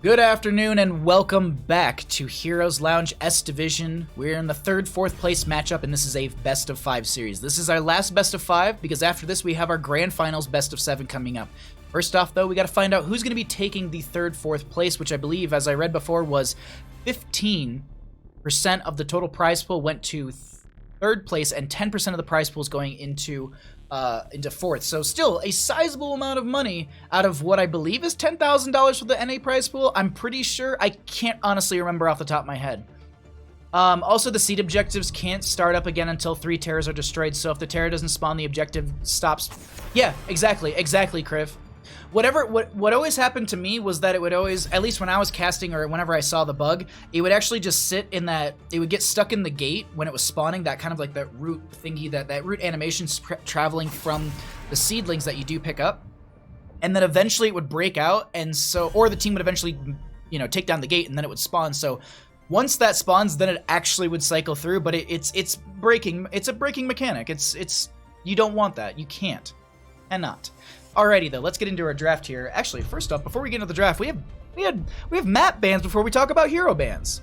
Good afternoon and welcome back to Heroes Lounge S Division. We're in the fourth place matchup, and this is a best of 5 series. This is our last best of 5 because after this we have our grand finals best of 7 coming up. First off, though, we got to find out who's going to be taking the fourth place, which I believe, as I read before, was 15% of the total prize pool went to third place, and 10% of the prize pool is going into fourth. So still a sizable amount of money out of what I believe is $10,000 for the NA prize pool. I'm pretty sure. I can't honestly remember off the top of my head. Also, the seed objectives can't start up again until 3 terrors are destroyed. So if the terror doesn't spawn, the objective stops. Yeah, exactly, Kriv. What always happened to me was that it would always, at least when I was casting or whenever I saw the bug, it would actually just sit in that, it would get stuck in the gate when it was spawning, that kind of like that root thingy, that root animation traveling from the seedlings that you do pick up. And then eventually it would break out, and so, or the team would eventually, take down the gate and then it would spawn. So once that spawns, then it actually would cycle through, but it's breaking, it's a breaking mechanic. It's, you don't want that. You can't. Cannot. Alrighty though, let's get into our draft here. Actually, first up, before we get into the draft, we have map bans before we talk about hero bans.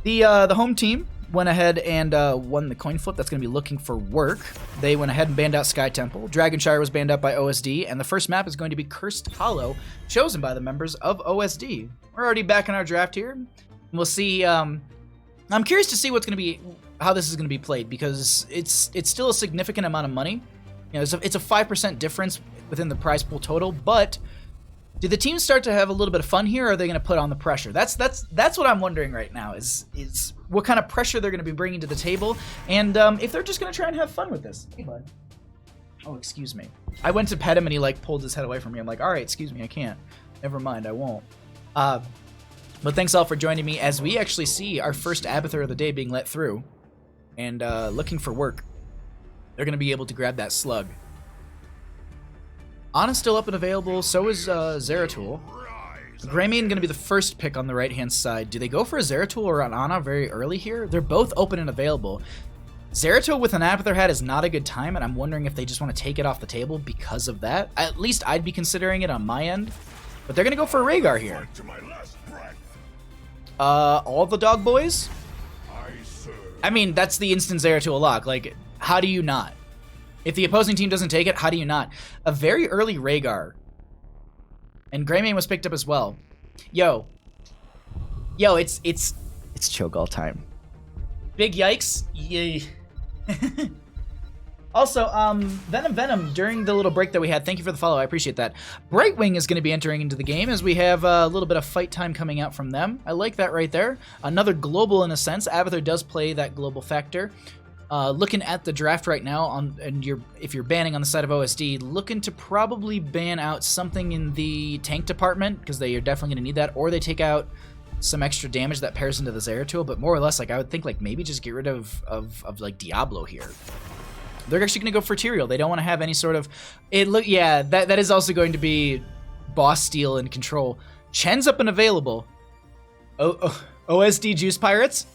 The home team went ahead and won the coin flip. That's going to be looking for work. They went ahead and banned out Sky Temple. Dragonshire was banned out by OSD, and the first map is going to be Cursed Hollow, chosen by the members of OSD. We're already back in our draft here. We'll see. I'm curious to see what's going to be, how this is going to be played, because it's still a significant amount of money. It's a 5% difference within the prize pool total, but do the teams start to have a little bit of fun here, or are they going to put on the pressure? That's what I'm wondering right now, is what kind of pressure they're going to be bringing to the table, and if they're just going to try and have fun with this. Hey, bud. Oh, excuse me. I went to pet him, and he, pulled his head away from me. I'm like, all right, excuse me, I can't. Never mind, I won't. But thanks all for joining me as we actually see our first Abathur of the day being let through, and looking for work. They're going to be able to grab that slug. Ana's still up and available, so is Zeratul. Greymane going to be the first pick on the right-hand side. Do they go for a Zeratul or an Ana very early here? They're both open and available. Zeratul with an Abathur hat is not a good time, and I'm wondering if they just want to take it off the table because of that. At least I'd be considering it on my end. But they're going to go for a Rhaegar here. All the dog boys? I mean, that's the instant Zeratul lock. How do you not? If the opposing team doesn't take it, how do you not? A very early Rhaegar. And Greymane was picked up as well. Yo, it's Cho'Gall time. Big yikes. Yay. Also, Venom, during the little break that we had, thank you for the follow, I appreciate that. Brightwing is going to be entering into the game as we have a little bit of fight time coming out from them. I like that right there. Another global in a sense. Abathur does play that global factor. Looking at the draft right now, if you're banning on the side of OSD, looking to probably ban out something in the tank department, because they are definitely going to need that, or they take out some extra damage that pairs into the Zeratul, but more or less, I would think, maybe just get rid of Diablo here. They're actually going to go for Tyrael. They don't want to have any sort of... that is also going to be boss steal and control. Chen's up and available. OSD Juice Pirates?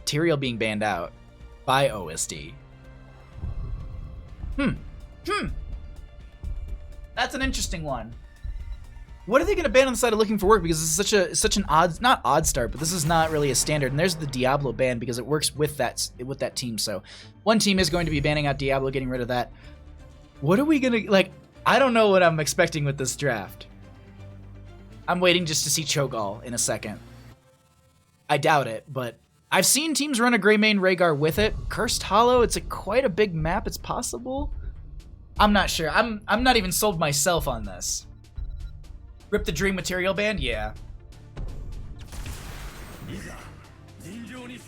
Tyrael being banned out by OSD. That's an interesting one. What are they going to ban on the side of looking for work? Because this is such an odd, not odd start, but this is not really a standard. And there's the Diablo ban because it works with that team. So one team is going to be banning out Diablo, getting rid of that. What are we going to, I don't know what I'm expecting with this draft. I'm waiting just to see Cho'Gall in a second. I doubt it, but I've seen teams run a Greymane Rhaegar with it. Cursed Hollow, it's quite a big map. It's possible. I'm not sure. I'm not even sold myself on this. Rip the Dream Material ban? Yeah.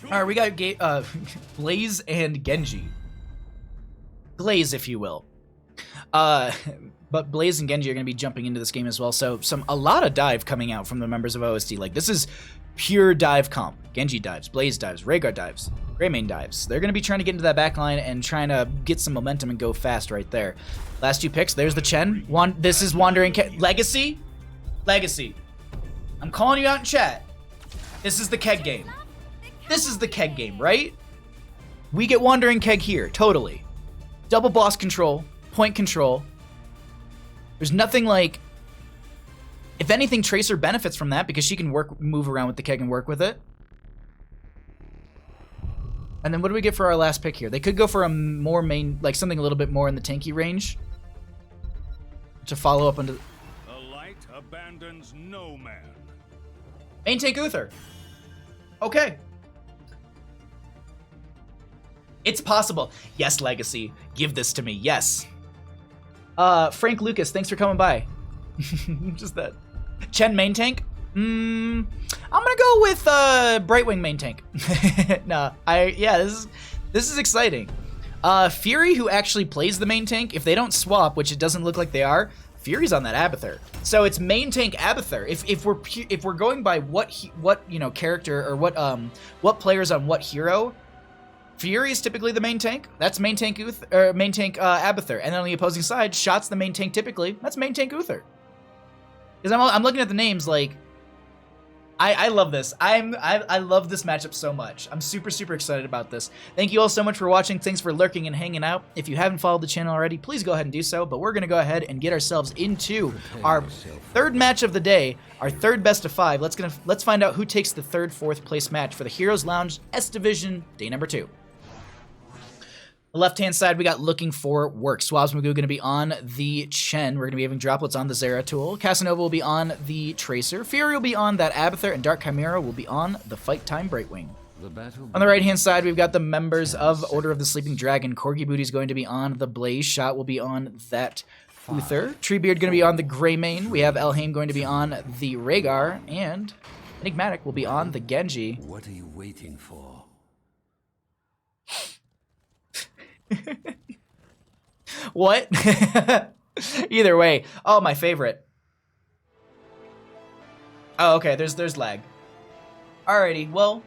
Alright, we got Blaze and Genji. Glaze, if you will. But Blaze and Genji are going to be jumping into this game as well. So a lot of dive coming out from the members of OSD. This is pure dive comp. Genji dives, Blaze dives, Rhaegar dives, Greymane dives. They're going to be trying to get into that backline and trying to get some momentum and go fast right there. Last 2 picks. There's the Chen. This is Wandering Legacy. I'm calling you out in chat. This is the keg game. This is the keg game, right? We get Wandering Keg here, totally. Double boss control, point control. There's nothing like If anything, Tracer benefits from that because she can move around with the keg and work with it. And then what do we get for our last pick here? They could go for a more main, like something a little bit more in the tanky range to follow up into. The light abandons no man. Main tank Uther. Okay. It's possible. Yes, Legacy. Give this to me. Yes. Frank Lucas, thanks for coming by. Just that. Chen main tank? I'm gonna go with Brightwing main tank. No, this is exciting. Fury, who actually plays the main tank, if they don't swap, which it doesn't look like they are, Fury's on that Abathur. So it's main tank Abathur. If we're going by what character or what players on what hero, Fury is typically the main tank. That's main tank Abathur. And then on the opposing side, Shot's the main tank typically. That's main tank Uther. Because I'm looking at the names like, I love this. I love this matchup so much. I'm super, super excited about this. Thank you all so much for watching. Thanks for lurking and hanging out. If you haven't followed the channel already, please go ahead and do so. But we're going to go ahead and get ourselves into our third match of the day, our third best of 5. Let's find out who takes the third, fourth place match for the Heroes Lounge S Division, day number 2. The left-hand side, we got Looking for Work. Swabs Magoo going to be on the Chen. We're going to be having droplets on the Zeratul. Casanova will be on the Tracer. Fury will be on that Abathur, and Dark Chimera will be on the Fight Time Brightwing. On the right-hand side, we've got the members of Order of the Sleeping Dragon. Corgi Booty is going to be on the Blaze. Shot will be on that Uther. Treebeard going to be on the Greymane. We have Elhaim going to be on the Rhaegar, and Enigmatic will be on the Genji. What are you waiting for? What? Either way. Oh, my favorite. Oh, okay. There's lag. Alrighty. Well,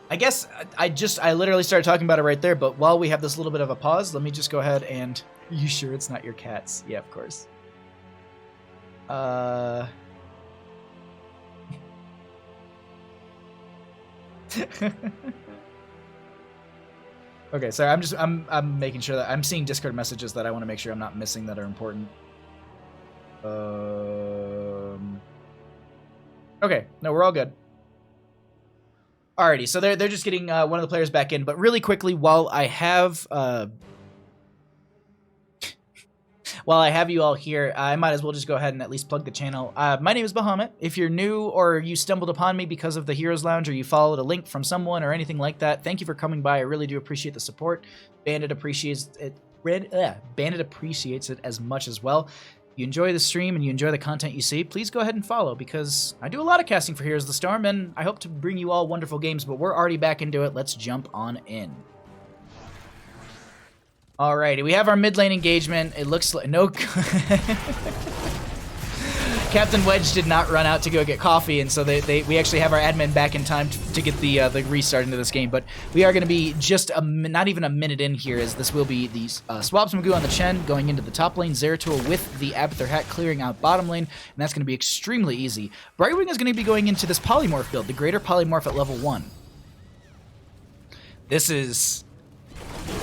I guess I literally started talking about it right there. But while we have this little bit of a pause, let me just go ahead and. Are you sure it's not your cats? Yeah, of course. Okay, sorry, I'm making sure that I'm seeing Discord messages that I want to make sure I'm not missing that are important. Okay, no, we're all good. Alrighty, so they're just getting one of the players back in, but really quickly, while I have you all here, I might as well just go ahead and at least plug the channel. My name is Bahamut. If you're new or you stumbled upon me because of the Heroes Lounge or you followed a link from someone or anything like that, thank you for coming by. I really do appreciate the support. Bandit appreciates it. Bandit appreciates it as much as well. You enjoy the stream and you enjoy the content you see, please go ahead and follow because I do a lot of casting for Heroes of the Storm and I hope to bring you all wonderful games, but we're already back into it. Let's jump on in. Alrighty, we have our mid lane engagement. It looks like no. Captain Wedge did not run out to go get coffee, and so we actually have our admin back in time to get the restart into this game. But we are going to be just not even a minute in here, as this will be the Swabs Magoo on the Chen going into the top lane, Zeratul with the Abathur hat clearing out bottom lane, and that's going to be extremely easy. Brightwing is going to be going into this polymorph build, the Greater Polymorph at level 1.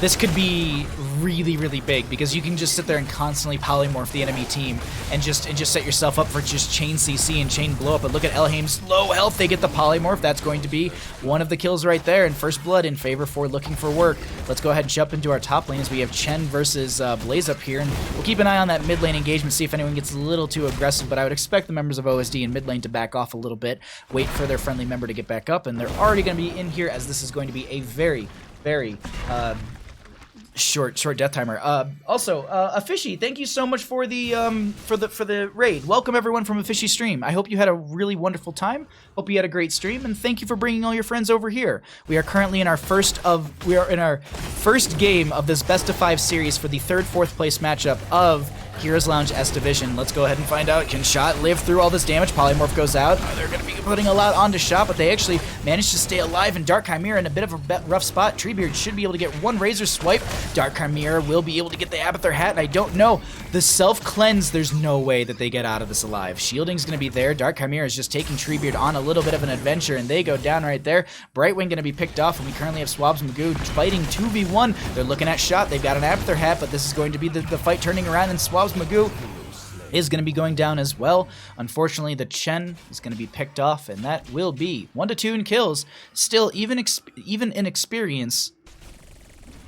This could be really, really big because you can just sit there and constantly polymorph the enemy team and just set yourself up for just chain CC and chain blow up. But look at Elhaim's low health. They get the polymorph. That's going to be one of the kills right there. And first blood in favor for Looking for Work. Let's go ahead and jump into our top lane as we have Chen versus Blaze up here. And we'll keep an eye on that mid lane engagement, see if anyone gets a little too aggressive. But I would expect the members of OSD in mid lane to back off a little bit, wait for their friendly member to get back up. And they're already going to be in here as this is going to be a very, very short death timer. Also, Afishy, thank you so much for the raid. Welcome everyone from Afishy stream. I hope you had a really wonderful time. Hope you had a great stream, and thank you for bringing all your friends over here. We are currently in our first game of this best of 5 series for the third, fourth place matchup of Heroes Lounge S Division. Let's go ahead and find out. Can Shot live through all this damage? Polymorph goes out. They're going to be putting a lot onto Shot, but they actually managed to stay alive, and Dark Chimera in a bit of a rough spot. Treebeard should be able to get one Razor Swipe. Dark Chimera will be able to get the Abathur hat, and I don't know. The self-cleanse, there's no way that they get out of this alive. Shielding's going to be there. Dark Chimera is just taking Treebeard on a little bit of an adventure, and they go down right there. Brightwing going to be picked off, and we currently have Swabs Magoo fighting 2v1. They're looking at Shot. They've got an Abathur hat, but this is going to be the fight turning around, and Swabs Magoo is going to be going down as well. Unfortunately, the Chen is going to be picked off, and that will be 1 to 2 in kills. Still, even in experience,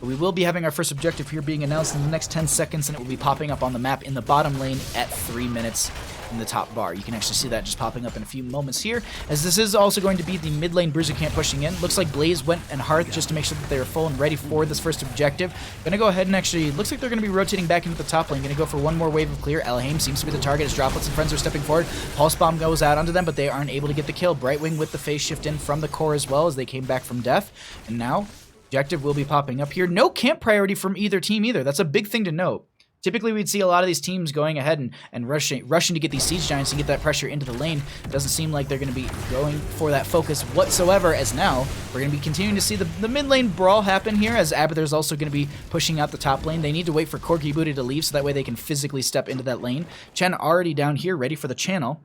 we will be having our first objective here being announced in the next 10 seconds, and it will be popping up on the map in the bottom lane at 3 minutes in the top bar. You can actually see that just popping up in a few moments here, as this is also going to be the mid lane Bruiser Camp pushing in. Looks like Blaze went and Hearth just to make sure that they are full and ready for this first objective. Gonna go ahead and actually, looks like they're gonna be rotating back into the top lane. Gonna go for one more wave of clear. Elhaim seems to be the target as Droplets and friends are stepping forward. Pulse Bomb goes out onto them, but they aren't able to get the kill. Brightwing with the phase shift in from the core as well as they came back from death. And now, objective will be popping up here. No camp priority from either team either. That's a big thing to note. Typically, we'd see a lot of these teams going ahead and rushing to get these Siege Giants and get that pressure into the lane. It doesn't seem like they're going to be going for that focus whatsoever, as now we're going to be continuing to see the mid lane brawl happen here, as Abathur's also going to be pushing out the top lane. They need to wait for Corki Booty to leave so that way they can physically step into that lane. Chen already down here, ready for the channel.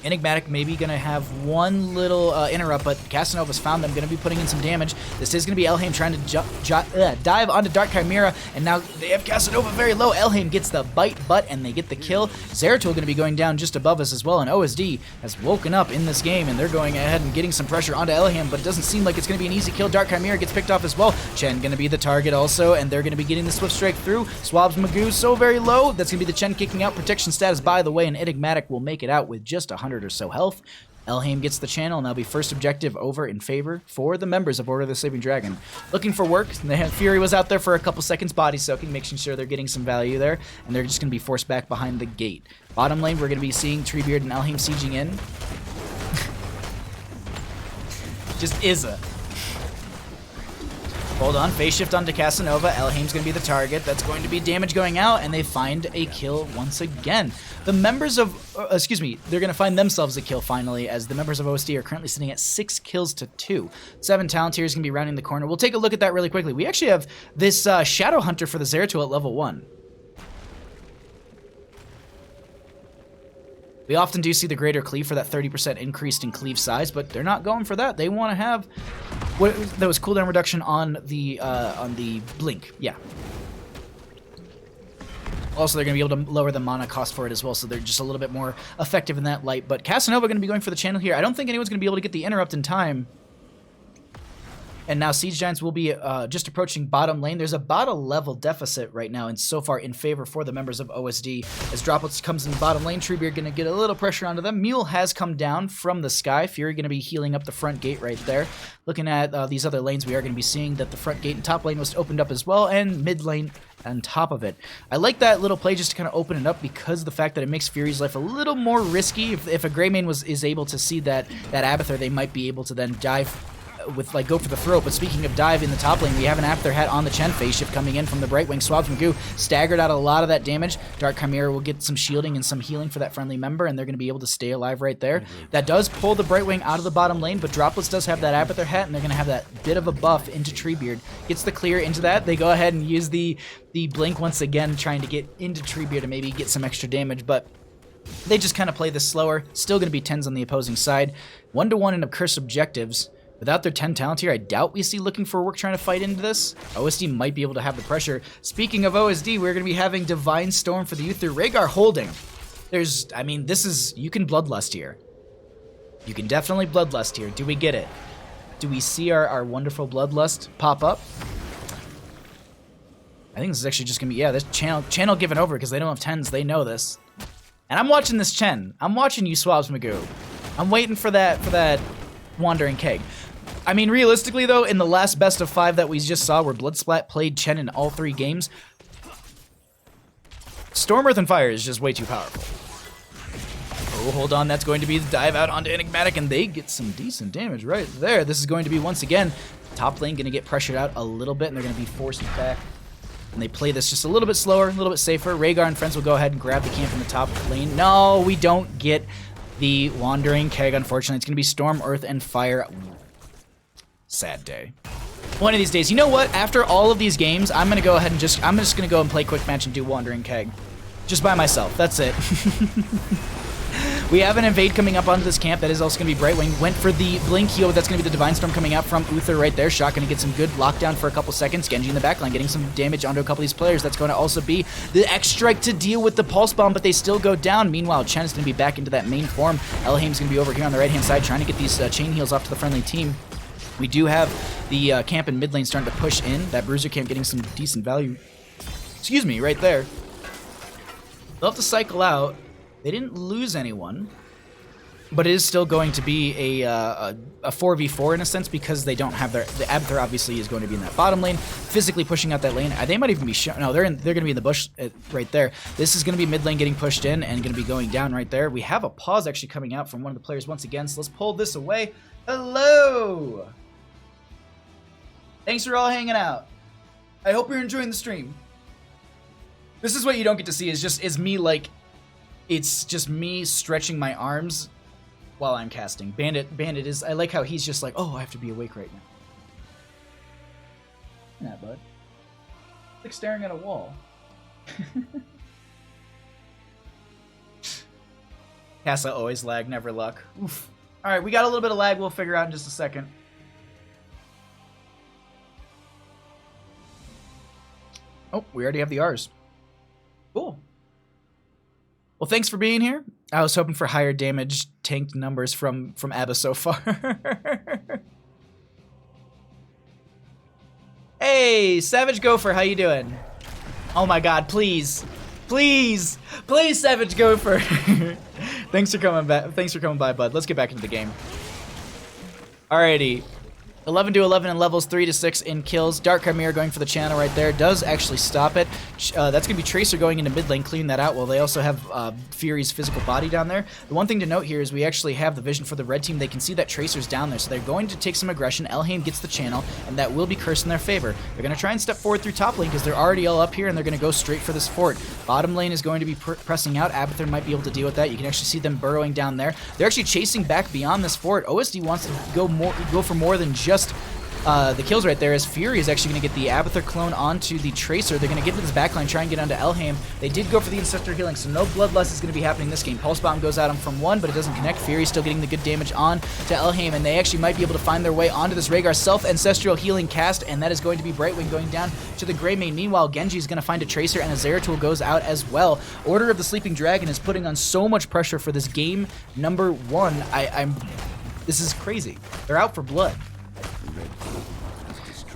Enigmatic maybe going to have one little interrupt, but Casanova's found them, going to be putting in some damage. This is going to be Elhaim trying to dive onto Dark Chimera, and now they have Casanova very low. Elhaim gets the bite butt, and they get the kill. Zeratul going to be going down just above us as well, and OSD has woken up in this game, and they're going ahead and getting some pressure onto Elhaim, but it doesn't seem like it's going to be an easy kill. Dark Chimera gets picked off as well. Chen going to be the target also, and they're going to be getting the Swift Strike through. Swabs Magoo so very low. That's going to be the Chen kicking out. Protection status, by the way, and Enigmatic will make it out with just 100 or so health. Elhaim gets the channel, and that'll be first objective over in favor for the members of Order of the Sleeping Dragon. Looking for work. Fury was out there for a couple seconds body soaking, making sure they're getting some value there, and they're just going to be forced back behind the gate. Bottom lane, we're going to be seeing Treebeard and Elhaim sieging in. Just Izza. Hold on, phase shift onto Casanova. Elhaim's going to be the target. That's going to be damage going out, and they find a kill once again. The members of, they're going to find themselves a kill finally, as the members of OSD are currently sitting at 6 kills to 2. 7 Talent here is going to be rounding the corner. We'll take a look at that really quickly. We actually have this Shadow Hunter for the Zeratul at level 1. We often do see the greater cleave for that 30% increased in cleave size, but they're not going for that. They want to have that was cooldown reduction on the blink. Yeah. Also, they're going to be able to lower the mana cost for it as well, so they're just a little bit more effective in that light. But Casanova going to be going for the channel here. I don't think anyone's going to be able to get the interrupt in time. And now Siege Giants will be just approaching bottom lane. There's about a level deficit right now, and so far in favor for the members of OSD. As Droplets comes in the bottom lane, Treebeard going to get a little pressure onto them. Mule has come down from the sky. Fury going to be healing up the front gate right there. Looking at these other lanes, we are going to be seeing that the front gate and top lane was opened up as well, and mid lane on top of it. I like that little play just to kind of open it up, because of the fact that it makes Fury's life a little more risky. If a Greymane is able to see that Abathur, they might be able to then dive with, like, go for the throat. But speaking of dive in the top lane, we have an Abathur hat on the Chen phase shift coming in from the Brightwing. Swabs Magoo staggered out a lot of that damage. Dark Chimera will get some shielding and some healing for that friendly member, and they're going to be able to stay alive right there. That does pull the Brightwing out of the bottom lane, but Droplets does have that Abathur hat, and they're going to have that bit of a buff into Treebeard. Gets the clear into that. They go ahead and use the blink once again, trying to get into Treebeard to maybe get some extra damage, but they just kind of play this slower. Still going to be 10s on the opposing side. 1-to-1 in Cursed objectives. Without their 10 talent here, I doubt we see looking for work trying to fight into this. OSD might be able to have the pressure. Speaking of OSD, we're going to be having Divine Storm for the Uther. Rhaegar holding. You can Bloodlust here. You can definitely Bloodlust here. Do we get it? Do we see our wonderful Bloodlust pop up? I think this is actually just going to be, yeah, this channel given over because they don't have 10s. They know this. And I'm watching this Chen. I'm watching you, Swabs Magoo. I'm waiting for that Wandering Keg. I mean, realistically, though, in the last best of 5 that we just saw, where Bloodsplat played Chen in all 3 games, Storm, Earth, and Fire is just way too powerful. Oh, hold on. That's going to be the dive out onto Enigmatic, and they get some decent damage right there. This is going to be, once again, top lane going to get pressured out a little bit, and they're going to be forced back. And they play this just a little bit slower, a little bit safer. Rhaegar and friends will go ahead and grab the camp from the top lane. No, we don't get the Wandering Keg, unfortunately. It's going to be Storm, Earth, and Fire. Sad day. One of these days. You know what? After all of these games, I'm going to go ahead and I'm just going to go and play Quick Match and do Wandering Keg. Just by myself. That's it. We have an invade coming up onto this camp. That is also going to be Brightwing. Went for the blink heal, but that's going to be the Divine Storm coming out from Uther right there. Shot going to get some good lockdown for a couple seconds. Genji in the backline getting some damage onto a couple of these players. That's going to also be the X-Strike to deal with the Pulse Bomb, but they still go down. Meanwhile, Chen is going to be back into that main form. Elhaim's going to be over here on the right-hand side trying to get these chain heals off to the friendly team. We do have the camp in mid lane starting to push in. That Bruiser camp getting some decent value. Excuse me, right there. They'll have to cycle out. They didn't lose anyone, but it is still going to be a 4v4 in a sense because they don't have their... The Abathur obviously is going to be in that bottom lane, physically pushing out that lane. They might even be... No, they're going to be in the bush right there. This is going to be mid lane getting pushed in and going to be going down right there. We have a pause actually coming out from one of the players once again, so let's pull this away. Hello! Thanks for all hanging out. I hope you're enjoying the stream. This is what you don't get to see is me like... It's just me stretching my arms while I'm casting. Bandit is... I like how he's just like, oh, I have to be awake right now. Yeah, bud. Like staring at a wall. Casa always lag, never luck. Oof. Alright, we got a little bit of lag we'll figure out in just a second. Oh, we already have the R's. Cool. Well, thanks for being here. I was hoping for higher damage tanked numbers from Abba so far. Hey, Savage Gopher, how you doing? Oh my god, please. Please! Please, Savage Gopher! Thanks for coming back. Thanks for coming by, bud. Let's get back into the game. Alrighty. 11 to 11 in levels, 3 to 6 in kills. Dark Chimera going for the channel right there. Does actually stop it. That's going to be Tracer going into mid lane, cleaning that out while they also have Fury's physical body down there. The one thing to note here is we actually have the vision for the red team. They can see that Tracer's down there, so they're going to take some aggression. Elhaim gets the channel, and that will be cursed in their favor. They're going to try and step forward through top lane because they're already all up here, and they're going to go straight for this fort. Bottom lane is going to be pressing out. Abathur might be able to deal with that. You can actually see them burrowing down there. They're actually chasing back beyond this fort. OSD wants to go for more than just the kills right there, as Fury is actually going to get the Abathur clone onto the Tracer. They're going to get into this backline, try and get onto Elhaim. They did go for the Ancestor healing, so no Bloodlust is going to be happening this game. Pulse Bomb goes at him from one, but it doesn't connect. Fury's still getting the good damage on to Elhaim, and they actually might be able to find their way onto this Rhaegar self-ancestral healing cast, and that is going to be Brightwing going down to the Greymane. Meanwhile, Genji is going to find a Tracer, and a Zeratul goes out as well. Order of the Sleeping Dragon is putting on so much pressure for this game number one. This is crazy. They're out for blood.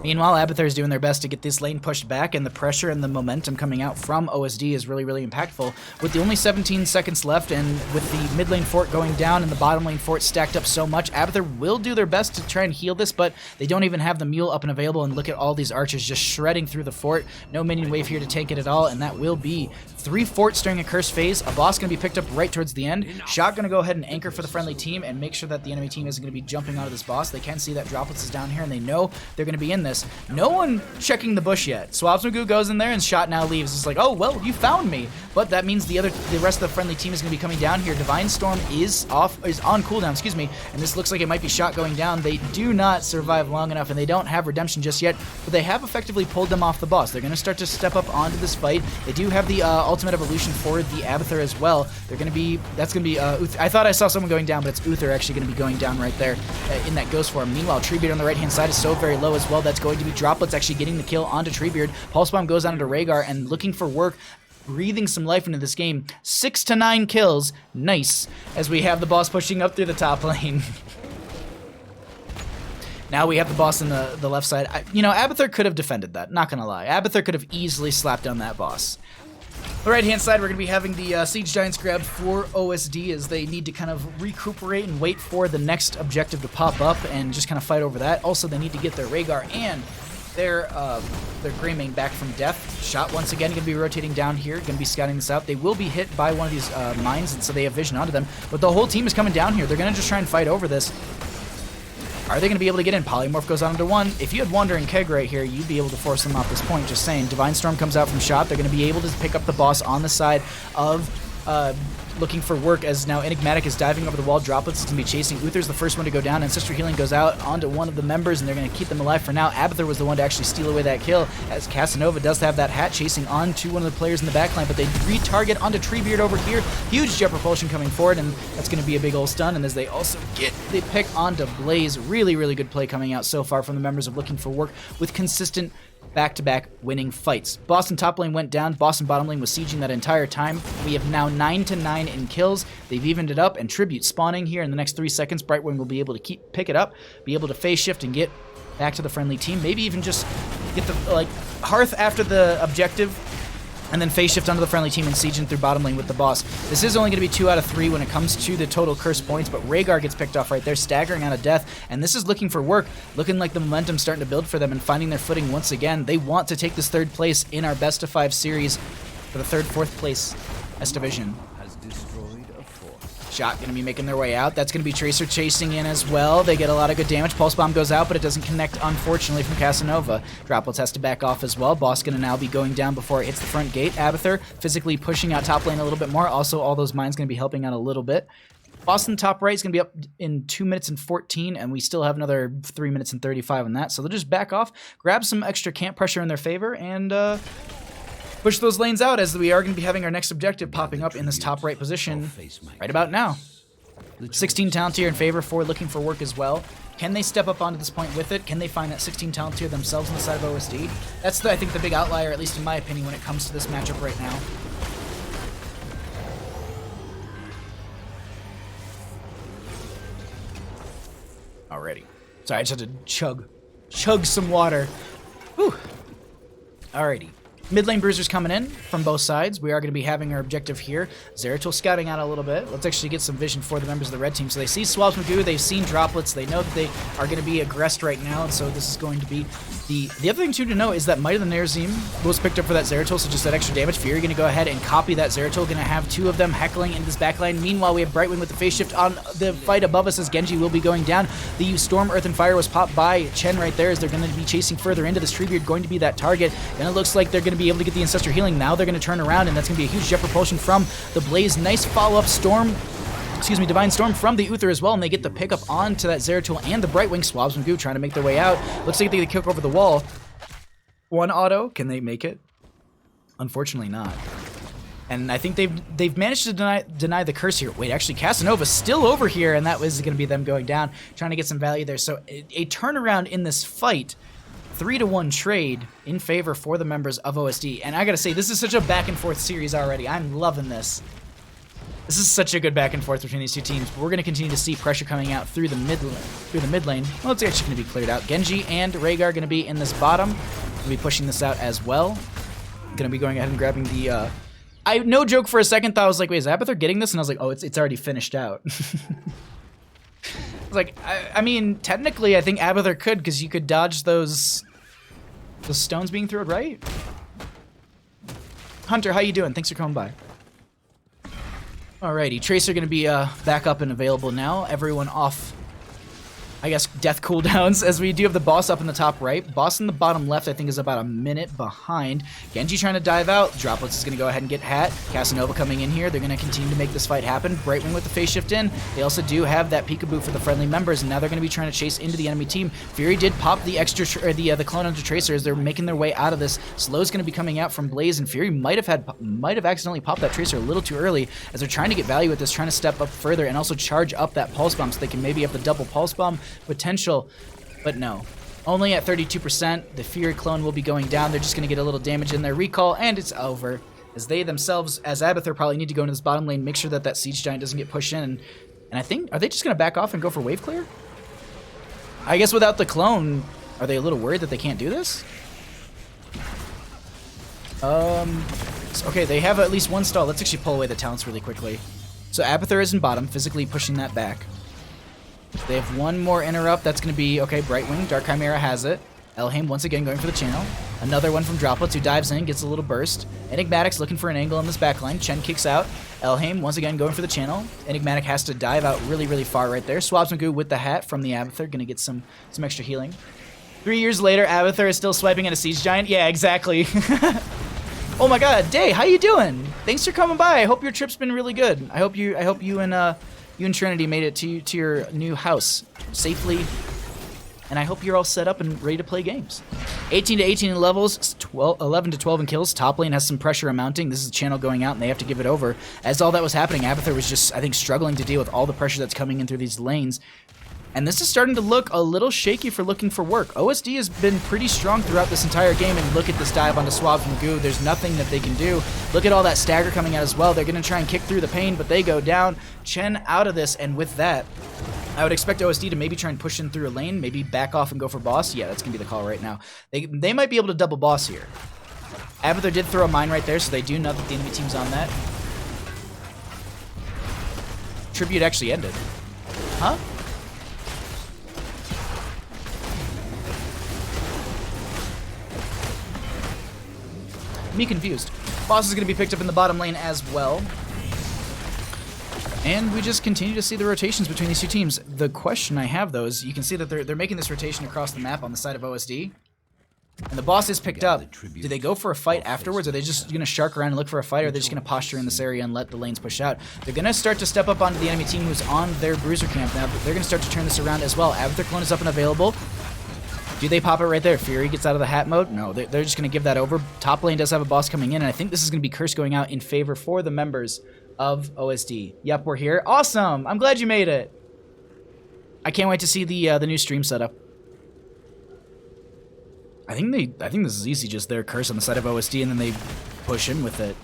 Meanwhile, Abathur is doing their best to get this lane pushed back, and the pressure and the momentum coming out from OSD is really, really impactful. With the only 17 seconds left, and with the mid lane fort going down and the bottom lane fort stacked up so much, Abathur will do their best to try and heal this, but they don't even have the mule up and available, and look at all these archers just shredding through the fort. No minion wave here to tank it at all, and that will be 3 forts during a curse phase. A boss going to be picked up right towards the end. Shot going to go ahead and anchor for the friendly team and make sure that the enemy team isn't going to be jumping onto this boss. They can see that Droplets is down here, and they know they're going to be in this. No one checking the bush yet. Swabs Magoo goes in there, and Shot now leaves. It's like, oh, well, you found me. But that means the rest of the friendly team is going to be coming down here. Divine Storm is on cooldown, excuse me, and this looks like it might be Shot going down. They do not survive long enough, and they don't have Redemption just yet, but they have effectively pulled them off the boss. They're going to start to step up onto this fight. They do have the Ultimate Evolution for the Abathur as well. They're going to be, that's going to be, I thought I saw someone going down, but it's Uther actually going to be going down right there in that ghost form. Meanwhile, Treebeard on the right-hand side is so very low as well. That's going to be Droplets actually getting the kill onto Treebeard. Pulse Bomb goes on to Rhaegar, and looking for work, breathing some life into this game. 6 to 9 kills. Nice. As we have the boss pushing up through the top lane. Now we have the boss in the left side. Abathur could have defended that, not gonna lie. Abathur could have easily slapped down that boss. The right-hand side, we're going to be having the Siege Giants grab for OSD as they need to kind of recuperate and wait for the next objective to pop up and just kind of fight over that. Also, they need to get their Rhaegar and their Greymane back from death. Shot once again going to be rotating down here, going to be scouting this out. They will be hit by one of these mines, and so they have vision onto them. But the whole team is coming down here. They're going to just try and fight over this. Are they going to be able to get in? Polymorph goes on to 1. If you had Wandering Keg right here, you'd be able to force them off this point. Just saying. Divine Storm comes out from Shot. They're going to be able to pick up the boss on the side of looking for work as now Enigmatic is diving over the wall. Droplets is going to be chasing. Uther's the first one to go down. Ancestral Healing goes out onto one of the members, and they're going to keep them alive for now. Abathur was the one to actually steal away that kill, as Casanova does have that hat chasing onto one of the players in the backline, but they retarget onto Treebeard over here. Huge jet propulsion coming forward, and that's going to be a big old stun, and as they also get the pick onto Blaze. Really, really good play coming out so far from the members of Looking for Work with consistent back-to-back winning fights. Boston top lane went down. Boston bottom lane was sieging that entire time. We have now 9-9 in kills. They've evened it up, and Tribute spawning here in the next 3 seconds. Brightwing will be able to pick it up, be able to phase shift and get back to the friendly team. Maybe even just get the Hearth after the objective, and then phase shift onto the friendly team and sieging through bottom lane with the boss. This is only going to be 2 out of 3 when it comes to the total curse points, but Rhaegar gets picked off right there, staggering out of death, and this is Looking for Work, looking like the momentum's starting to build for them and finding their footing once again. They want to take this 3rd place in our best of 5 series for the 3rd, 4th place S Division. Shot going to be making their way out. That's going to be Tracer chasing in as well. They get a lot of good damage. Pulse Bomb goes out, but it doesn't connect, unfortunately, from Casanova. Droplets has to back off as well. Boss going to now be going down before it hits the front gate. Abathur physically pushing out top lane a little bit more. Also, all those mines going to be helping out a little bit. Boston top right is going to be up in 2 minutes and 14, and we still have another 3 minutes and 35 on that. So they'll just back off, grab some extra camp pressure in their favor, and push those lanes out, as we are going to be having our next objective popping up in this top right position right about now. 16 talent tier in favor for Looking for Work as well. Can they step up onto this point with it? Can they find that 16 talent tier themselves on the side of OSD? That's, I think, the big outlier, at least in my opinion, when it comes to this matchup right now. Alrighty. Sorry, I just had to chug some water. Whew. Alrighty. Mid lane bruisers coming in from both sides. We are going to be having our objective here. Zeratul scouting out a little bit. Let's actually get some vision for the members of the red team. So they see Swabs Magoo, they've seen Droplets, they know that they are going to be aggressed right now, and so this is going to be the other thing too to know is that Might of the Nerazim was picked up for that Zeratul, so just that extra damage. Fury going to go ahead and copy that Zeratul, going to have 2 of them heckling into this backline. Meanwhile, we have Brightwing with the phase shift on the fight above us as Genji will be going down. The Storm, Earth, and Fire was popped by Chen right there as they're going to be chasing further into this Treebeard, going to be that target. And it looks like they're going to be able to get the Ancestral Healing. Now they're going to turn around, and that's going to be a huge jet propulsion from the Blaze. Nice follow-up Divine Storm from the Uther as well, and they get the pickup onto that Zeratul and the Brightwing. Swabs Magoo trying to make their way out. Looks like they kick over the wall. 1 auto, can they make it? Unfortunately not. And I think they've managed to deny the curse here. Wait, actually Casanova's still over here, and that was going to be them going down, trying to get some value there. So a turnaround in this fight. 3-1 trade in favor for the members of OSD. And I gotta say, this is such a back and forth series already. I'm loving this. This is such a good back and forth between these two teams. But we're gonna continue to see pressure coming out through the mid lane. Well, it's actually gonna be cleared out. Genji and Rhaegar gonna be in this bottom. We'll be pushing this out as well. Gonna be going ahead and grabbing the I no joke for a second thought I was like, wait, is Abathur getting this? And I was like, oh, it's already finished out. Like, I mean, technically I think Abathur could, because you could dodge those stones being thrown, right? Hunter, how you doing? Thanks for coming by. Alrighty, Tracer gonna be back up and available now. Everyone off, I guess, death cooldowns, as we do have the boss up in the top right. Boss in the bottom left, I think, is about a minute behind. Genji trying to dive out. Droplets is going to go ahead and get Hat. Casanova coming in here. They're going to continue to make this fight happen. Brightwing with the phase shift in. They also do have that peekaboo for the friendly members, and now they're going to be trying to chase into the enemy team. Fury did pop the extra, the clone onto Tracer as they're making their way out of this. Slow's going to be coming out from Blaze, and Fury might have accidentally popped that Tracer a little too early as they're trying to get value with this, trying to step up further and also charge up that Pulse Bomb so they can maybe have the double Pulse Bomb potential, but no. Only at 32%, the Fury clone will be going down. They're just going to get a little damage in their recall, and it's over. As they themselves, as Abathur, probably need to go into this bottom lane, make sure that Siege Giant doesn't get pushed in, and I think, are they just going to back off and go for wave clear? I guess without the clone, are they a little worried that they can't do this? Okay, they have at least one stall. Let's actually pull away the talents really quickly. So Abathur is in bottom, physically pushing that back. They have one more interrupt. That's going to be, okay, Brightwing. Dark Chimera has it. Elhaim once again going for the channel. Another one from Droplets who dives in, gets a little burst. Enigmatic's looking for an angle on this backline. Chen kicks out. Elhaim once again going for the channel. Enigmatic has to dive out really, really far right there. Swabs Magoo with the hat from the Abathur. Going to get some extra healing. 3 years later, Abathur is still swiping at a Siege Giant. Yeah, exactly. Oh my god, Day, how you doing? Thanks for coming by. I hope your trip's been really good. I hope you and Trinity made it to your new house safely. And I hope you're all set up and ready to play games. 18 to 18 in levels, 11 to 12 in kills. Top lane has some pressure mounting. This is the channel going out, and they have to give it over. As all that was happening, Abathur was just, I think, struggling to deal with all the pressure that's coming in through these lanes. And this is starting to look a little shaky for looking for work. OSD has been pretty strong throughout this entire game, and look at this dive onto Swab from Goo. There's nothing that they can do. Look at all that stagger coming out as well. They're going to try and kick through the pain, but they go down. Chen out of this, and with that, I would expect OSD to maybe try and push in through a lane, maybe back off and go for boss. Yeah, that's going to be the call right now. They might be able to double boss here. Abathur did throw a mine right there, so they do know that the enemy team's on that. Tribute actually ended. Huh? Me confused. Boss is going to be picked up in the bottom lane as well. And we just continue to see the rotations between these two teams. The question I have, though, is you can see that they're making this rotation across the map on the side of OSD. And the boss is picked up. Do they go for a fight afterwards? Are they just going to shark around and look for a fight? Or are they just going to posture in this area and let the lanes push out? They're going to start to step up onto the enemy team who's on their bruiser camp now. But they're going to start to turn this around as well. Abathur clone is up and available. Do they pop it right there? Fury gets out of the hat mode? No, they're just going to give that over. Top lane does have a boss coming in, and I think this is going to be Curse going out in favor for the members of OSD. Yep, we're here. Awesome! I'm glad you made it. I can't wait to see the new stream setup. I think this is easy. Just their Curse on the side of OSD, and then they push in with it.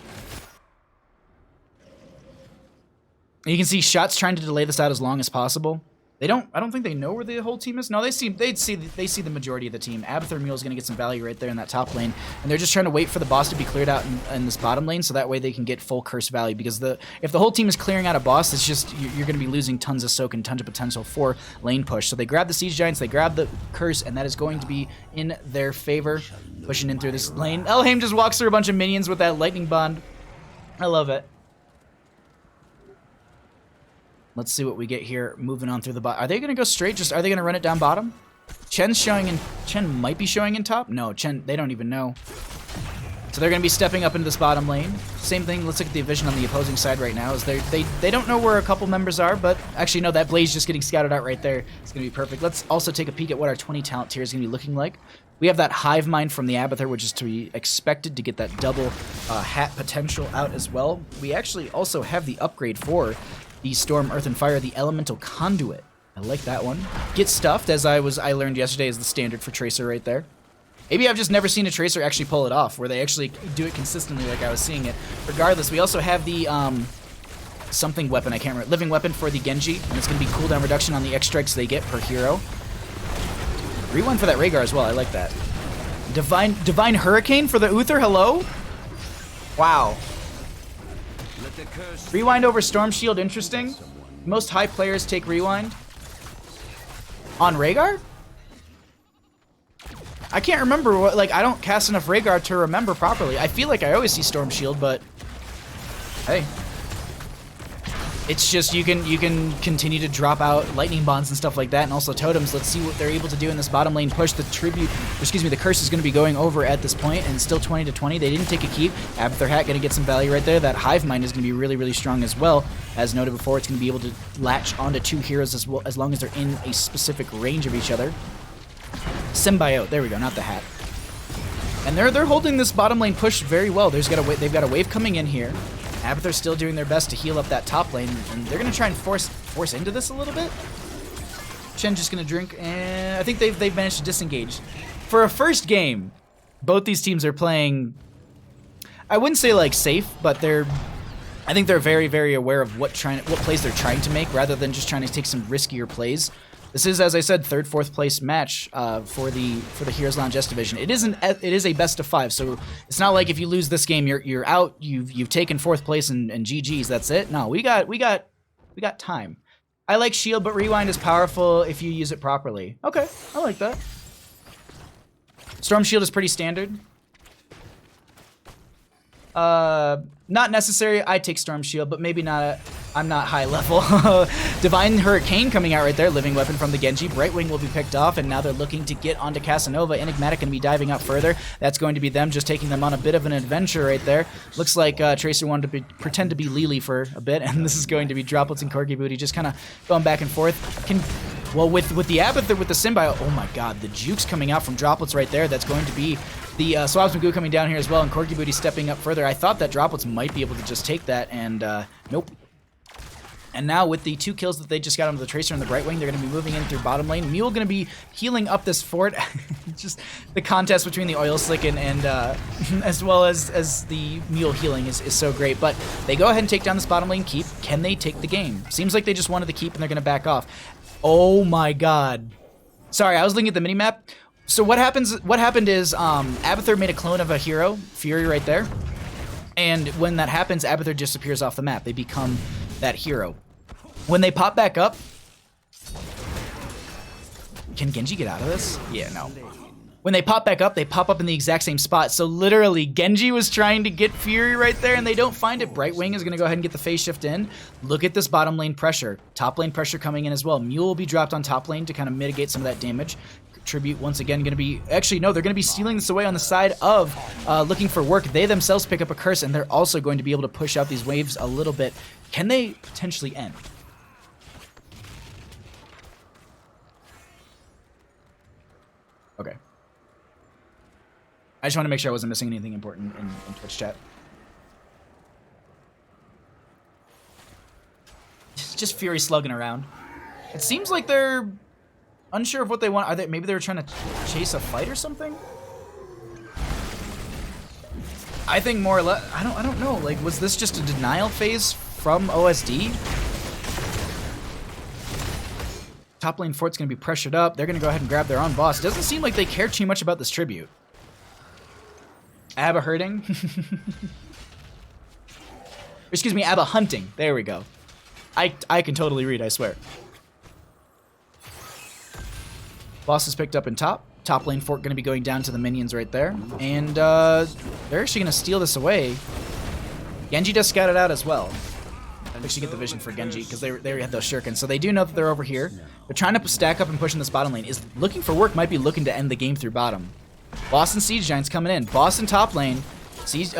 And you can see Shots trying to delay this out as long as possible. I don't think they know where the whole team is. No, they see the majority of the team. Abathur Mule is going to get some value right there in that top lane, and they're just trying to wait for the boss to be cleared out in this bottom lane, so that way they can get full Curse value. Because if the whole team is clearing out a boss, it's just you're going to be losing tons of soak and tons of potential for lane push. So they grab the Siege Giants, they grab the Curse, and that is going to be in their favor, pushing in through this lane. Elhaim just walks through a bunch of minions with that lightning bond. I love it. Let's see what we get here. Moving on through the bot. Are they going to go straight? Are they going to run it down bottom? Chen's showing in. Chen might be showing in top. No, Chen. They don't even know. So they're going to be stepping up into this bottom lane. Same thing. Let's look at the vision on the opposing side right now. Is they don't know where a couple members are, but actually no. That Blaze just getting scouted out right there. It's going to be perfect. Let's also take a peek at what our 20 talent tier is going to be looking like. We have that Hive Mind from the Abathur, which is to be expected to get that double hat potential out as well. We actually also have the upgrade for the Storm, Earth, and Fire, the Elemental Conduit. I like that one. Get Stuffed, as I learned yesterday, is the standard for Tracer right there. Maybe I've just never seen a Tracer actually pull it off, where they actually do it consistently like I was seeing it. Regardless, we also have the something weapon, I can't remember, Living Weapon for the Genji, and it's going to be cooldown reduction on the X strikes they get per hero. Rewind for that Rhaegar as well, I like that. Divine Hurricane for the Uther, hello? Wow. Rewind over Storm Shield, interesting. Most high players take Rewind. On Rhaegar? I can't remember what, I don't cast enough Rhaegar to remember properly. I feel like I always see Storm Shield, but hey. It's just you can continue to drop out lightning bonds and stuff like that, and also totems. Let's see what they're able to do in this bottom lane push. The Curse is going to be going over at this point, and still 20 to 20. They didn't take a keep. Abathur Hat going to get some value right there. That Hive Mind is going to be really, really strong as well. As noted before, it's going to be able to latch onto two heroes as well, as long as they're in a specific range of each other. Symbiote, there we go, not the Hat. And they're holding this bottom lane push very well. They've got a wave coming in here. Abathur's still doing their best to heal up that top lane, and they're going to try and force into this a little bit. Chen just going to drink, and I think they've managed to disengage. For a first game, both these teams are playing, I wouldn't say safe, but I think they're very, very aware of what plays they're trying to make, rather than just trying to take some riskier plays. This is, as I said, third, fourth place match for the Heroes Lounge S Division. It is a best of 5, so it's not like if you lose this game, you're out. You've taken fourth place and GGs. That's it. No, we got time. I like Shield, but Rewind is powerful if you use it properly. Okay, I like that. Storm Shield is pretty standard. Not necessary. I take Storm Shield, but maybe not. I'm not high level. Divine Hurricane coming out right there. Living Weapon from the Genji. Brightwing will be picked off, and now they're looking to get onto Casanova. Enigmatic going to be diving up further. That's going to be them just taking them on a bit of an adventure right there. Looks like Tracer wanted to pretend to be Lily for a bit, and this is going to be Droplets and Corgi Booty just kind of going back and forth. Well, with the Abathur, with the Symbiote, oh my god, the jukes coming out from Droplets right there. That's going to be the Swabs Magoo coming down here as well, and Corgi Booty stepping up further. I thought that Droplets might be able to just take that, and nope. And now with the 2 kills that they just got onto the Tracer and the Brightwing, they're going to be moving in through bottom lane. Mule going to be healing up this fort. Just the contest between the Oil Slick and as well as the Mule healing is so great. But they go ahead and take down this bottom lane keep. Can they take the game? Seems like they just wanted the keep and they're going to back off. Oh my god. Sorry, I was looking at the minimap. So what happened is Abathur made a clone of a hero, Fury right there. And when that happens, Abathur disappears off the map. They become that hero. When they pop back up, can Genji get out of this? Yeah, no. When they pop back up, they pop up in the exact same spot. So literally, Genji was trying to get Fury right there, and they don't find it. Brightwing is going to go ahead and get the phase shift in. Look at this bottom lane pressure. Top lane pressure coming in as well. Mule will be dropped on top lane to kind of mitigate some of that damage. Tribute once again going to be... Actually, no, they're going to be stealing this away on the side of looking for work. They themselves pick up a curse, and they're also going to be able to push out these waves a little bit. Can they potentially end? Okay. I just want to make sure I wasn't missing anything important in Twitch chat. It's just Fury slugging around. It seems like they're unsure of what they want. Are they? Maybe they were trying to chase a fight or something? I think more or less. I don't know. Like, was this just a denial phase from OSD? Top lane fort's going to be pressured up. They're going to go ahead and grab their own boss. Doesn't seem like they care too much about this tribute. Abba hurting. Excuse me, Abba hunting. There we go. I can totally read, I swear. Boss is picked up in top. Top lane fort going to be going down to the minions right there. And they're actually going to steal this away. Genji does scout it out as well. I actually get the vision for Genji because they had those shurikens. So they do know that they're over here. They're trying to stack up and push in this bottom lane. Is looking for work, might be looking to end the game through bottom. Boss and Siege Giants coming in. Boss in top lane. Siege,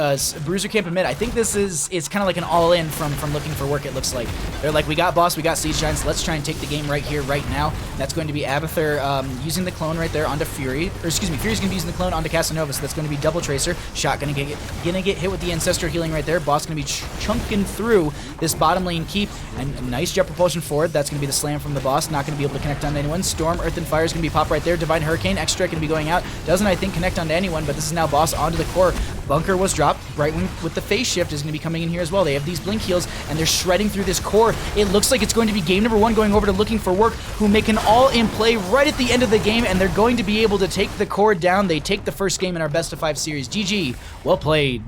Bruiser camp in mid. I think this is kind of like an all-in from looking for work, it looks like. They're like, we got Boss, we got Siege Giants. Let's try and take the game right here, right now. That's going to be Abathur using the clone right there onto Fury. Or excuse me, Fury's going to be using the clone onto Casanova, so that's going to be double Tracer. Shot going to get hit with the Ancestor healing right there. Boss going to be chunking through this bottom lane keep. And a nice jet propulsion forward. That's going to be the slam from the Boss. Not going to be able to connect on anyone. Storm, Earth, and Fire is going to be pop right there. Divine Hurricane, Extra going to be going out. Doesn't, I think, connect onto anyone, but this is now Boss onto the core. Bunker was dropped. Brightwing with the phase shift is going to be coming in here as well. They have these blink heals, and they're shredding through this core. It looks like it's going to be game number 1 going over to Looking for Work, who make an all-in play right at the end of the game, and they're going to be able to take the core down. They take the first game in our best of 5 series. GG. Well played.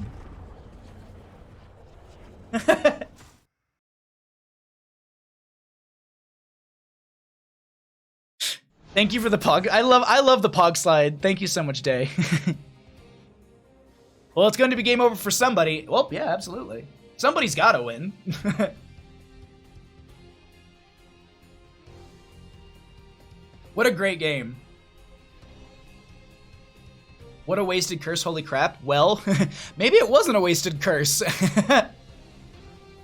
Thank you for the pog. I love the pog slide. Thank you so much, Day. Well, it's going to be game over for somebody. Well, yeah, absolutely. Somebody's got to win. What a great game. What a wasted curse, holy crap. Well, maybe it wasn't a wasted curse.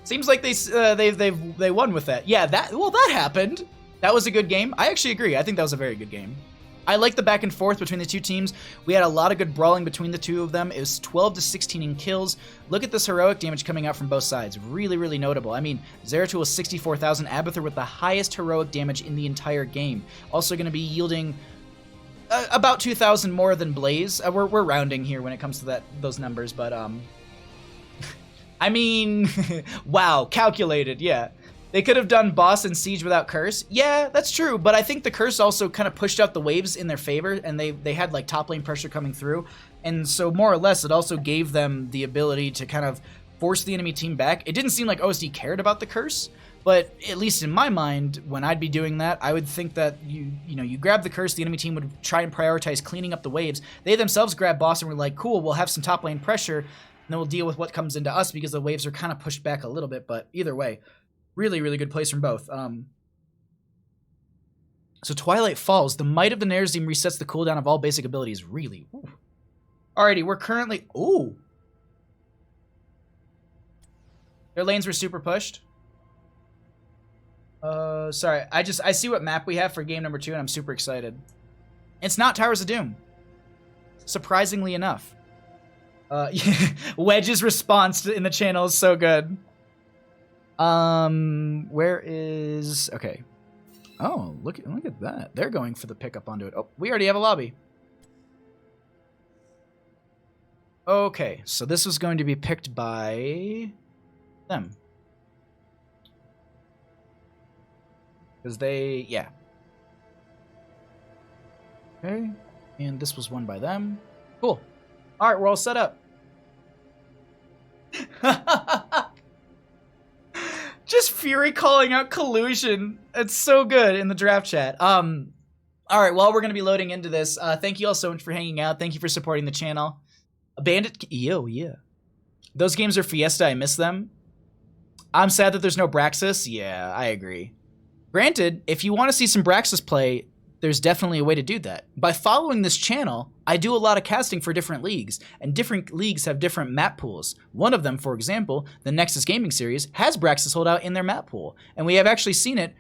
Seems like they won with that. Yeah, that happened. That was a good game. I actually agree. I think that was a very good game. I like the back and forth between the two teams. We had a lot of good brawling between the two of them. It was 12 to 16 in kills. Look at this heroic damage coming out from both sides. Really, really notable. I mean, Zeratul was 64,000. Abathur with the highest heroic damage in the entire game. Also going to be yielding about 2,000 more than Blaze. We're rounding here when it comes to those numbers, but I mean, wow, calculated, yeah. They could have done Boss and Siege without Curse. Yeah, that's true, but I think the Curse also kind of pushed out the waves in their favor, and they had like top lane pressure coming through, and so more or less it also gave them the ability to kind of force the enemy team back. It didn't seem like OSD cared about the Curse, but at least in my mind, when I'd be doing that, I would think that you grab the Curse, the enemy team would try and prioritize cleaning up the waves. They themselves grab Boss and were like, cool, we'll have some top lane pressure, and then we'll deal with what comes into us because the waves are kind of pushed back a little bit, but either way. Really, really good plays from both. So Twilight Falls, the might of the Narazim resets the cooldown of all basic abilities. Really? Ooh. Alrighty, we're currently... Ooh! Their lanes were super pushed. Sorry. I see what map we have for game number 2, and I'm super excited. It's not Towers of Doom. Surprisingly enough. Wedge's response in the channel is so good. Where is... Okay. Oh, look at that. They're going for the pickup onto it. Oh, we already have a lobby. Okay, so this was going to be picked by them. Because they, yeah. Okay, and this was won by them. Cool. All right, we're all set up. Just Fury calling out collusion. It's so good in the draft chat. All right, well, we're going to be loading into this. Thank you all so much for hanging out. Thank you for supporting the channel. Bandit, yo, yeah. Those games are Fiesta. I miss them. I'm sad that there's no Braxis. Yeah, I agree. Granted, if you want to see some Braxis play, there's definitely a way to do that. By following this channel, I do a lot of casting for different leagues, and different leagues have different map pools. One of them, for example, the Nexus Gaming Series, has Braxis holdout in their map pool, and we have actually seen it.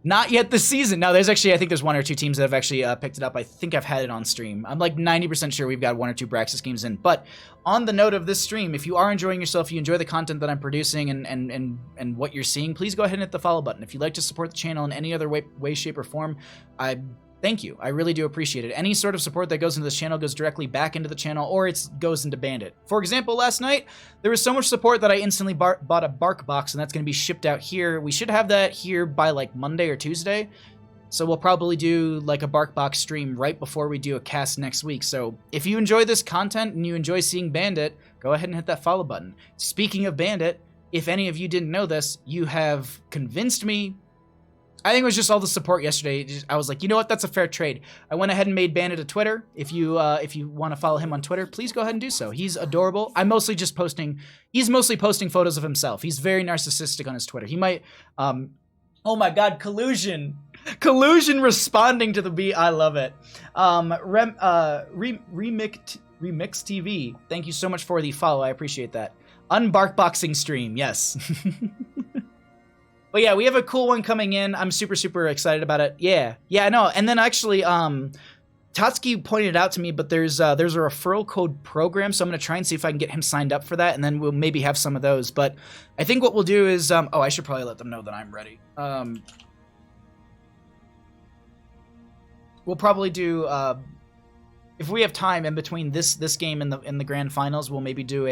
Not yet this season. Now, there's actually, I think there's 1 or 2 teams that have actually picked it up. I think I've had it on stream. I'm like 90% sure we've got 1 or 2 Braxis games in. But on the note of this stream, if you are enjoying yourself, you enjoy the content that I'm producing and what you're seeing, please go ahead and hit the follow button. If you'd like to support the channel in any other way, shape, or form, thank you. I really do appreciate it. Any sort of support that goes into this channel goes directly back into the channel, or it goes into Bandit. For example, last night, there was so much support that I instantly bought a Bark Box, and that's going to be shipped out here. We should have that here by like Monday or Tuesday. So we'll probably do like a Bark Box stream right before we do a cast next week. So if you enjoy this content and you enjoy seeing Bandit, go ahead and hit that follow button. Speaking of Bandit, if any of you didn't know this, you have convinced me. I think it was just all the support yesterday. I was like, you know what? That's a fair trade. I went ahead and made Bandit a Twitter. If you want to follow him on Twitter, please go ahead and do so. He's adorable. He's mostly posting photos of himself. He's very narcissistic on his Twitter. He might, oh my God, collusion responding to the beat. I love it. Remix TV. Thank you so much for the follow. I appreciate that. Unbarkboxing stream. Yes. But yeah, we have a cool one coming in. I'm super, super excited about it. Yeah, no. And then actually, Tatsuki pointed it out to me, but there's a referral code program, so I'm going to try and see if I can get him signed up for that, and then we'll maybe have some of those. But I think what we'll do is, oh, I should probably let them know that I'm ready. We'll probably do, if we have time in between this game and the grand finals, we'll maybe do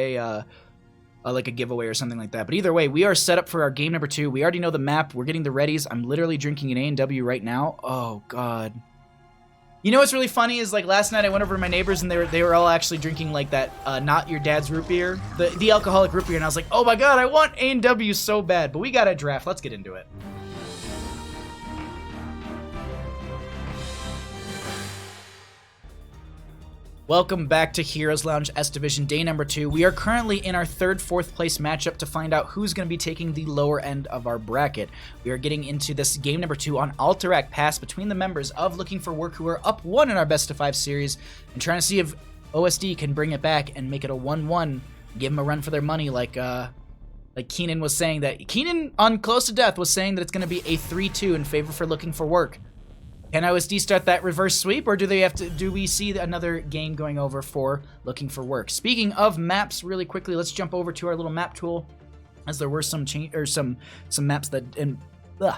like a giveaway or something like that. But either way, we are set up for our game number 2. We already know the map. We're getting the readies. I'm literally drinking an A&W right now. Oh, God. You know what's really funny is, like, last night I went over to my neighbors, and they were all actually drinking, like, that not your dad's root beer, the alcoholic root beer, and I was like, oh, my God, I want A&W so bad. But we got a draft. Let's get into it. Welcome back to Heroes Lounge S Division, day number 2. We are currently in our 3rd, 4th place matchup to find out who's going to be taking the lower end of our bracket. We are getting into this game number 2 on Alterac Pass between the members of Looking for Work, who are up 1 in our best of 5 series, and trying to see if OSD can bring it back and make it a 1-1, give them a run for their money, like Keenan was saying. That Keenan on Close to Death was saying that it's going to be a 3-2 in favor for Looking for Work. Can OSD start that reverse sweep, or do we see another game going over for Looking for Work? Speaking of maps, really quickly, let's jump over to our little map tool, as there were some maps that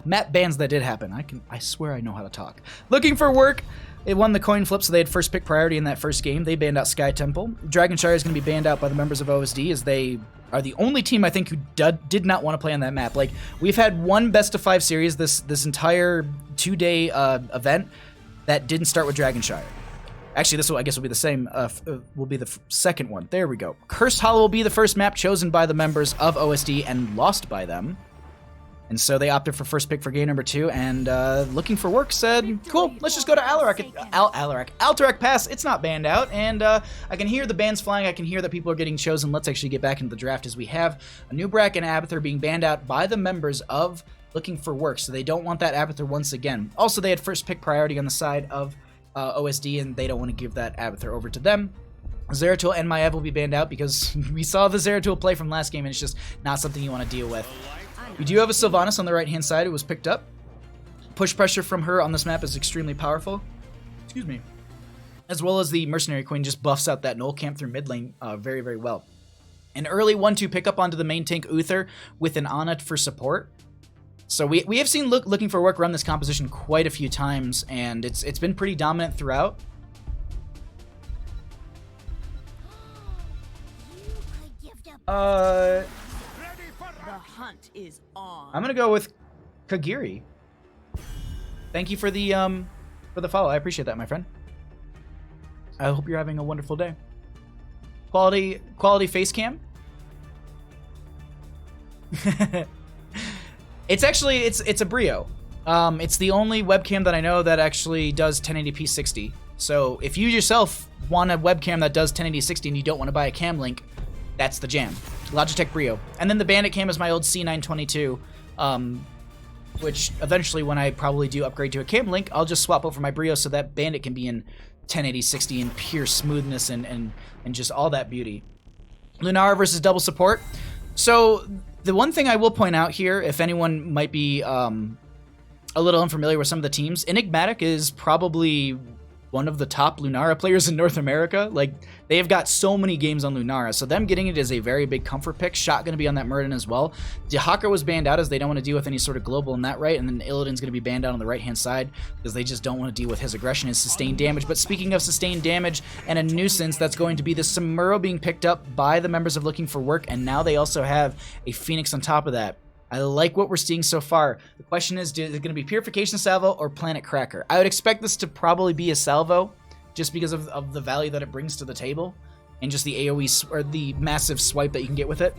map bans that did happen. I swear I know how to talk. Looking for Work, it won the coin flip, so they had first pick priority in that first game. They banned out Sky Temple. Dragonshire is going to be banned out by the members of OSD, as they are the only team, I think, who did not want to play on that map. Like, we've had one best of 5 series this entire 2-day event that didn't start with Dragonshire. Actually, this will, I guess, will be the same. Will be the second one. There we go. Cursed Hollow will be the first map chosen by the members of OSD and lost by them. And so they opted for first pick for game number 2, and Looking for Work said, cool, let's just go to Alterac Pass. It's not banned out, and I can hear the bans flying. I can hear that people are getting chosen. Let's actually get back into the draft as we have a Nubrak and Abathur being banned out by the members of Looking for Work, so they don't want that Abathur once again. Also, they had first pick priority on the side of OSD, and they don't want to give that Abathur over to them. Zeratul and Maiev will be banned out because we saw the Zeratul play from last game, and it's just not something you want to deal with. We do have a Sylvanas on the right-hand side who was picked up. Push pressure from her on this map is extremely powerful. Excuse me. As well as the Mercenary Queen just buffs out that Null Camp through mid lane very, very well. An early 1-2 pickup onto the main tank Uther with an Ana for support. So we have seen Looking for Work run this composition quite a few times, and it's been pretty dominant throughout. The hunt is on. I'm gonna go with Kagiri. Thank you for the follow. I appreciate that, my friend. I hope you're having a wonderful day. Quality face cam. It's a Brio. It's the only webcam that I know that actually does 1080p 60. So if you yourself want a webcam that does 1080 60 and you don't want to buy a cam link, that's the jam. Logitech Brio. And then the Bandit cam is my old C922, which eventually when I probably do upgrade to a cam link, I'll just swap over my Brio so that Bandit can be in 1080 60 in pure smoothness and just all that beauty. Lunara versus double support. So the one thing I will point out here, if anyone might be a little unfamiliar with some of the teams, Enigmatic is probably one of the top Lunara players in North America. Like, they have got so many games on Lunara, so them getting it is a very big comfort pick. Shot going to be on that Muradin as well. Dehaka was banned out as they don't want to deal with any sort of global in that right, and then Illidan's going to be banned out on the right-hand side because they just don't want to deal with his aggression, his sustained damage. But speaking of sustained damage and a nuisance, that's going to be the Samuro being picked up by the members of Looking for Work, and now they also have a Phoenix on top of that. I like what we're seeing so far. The question is it going to be Purification Salvo or Planet Cracker? I would expect this to probably be a Salvo, just because of the value that it brings to the table, and just the AoE, or the massive swipe that you can get with it.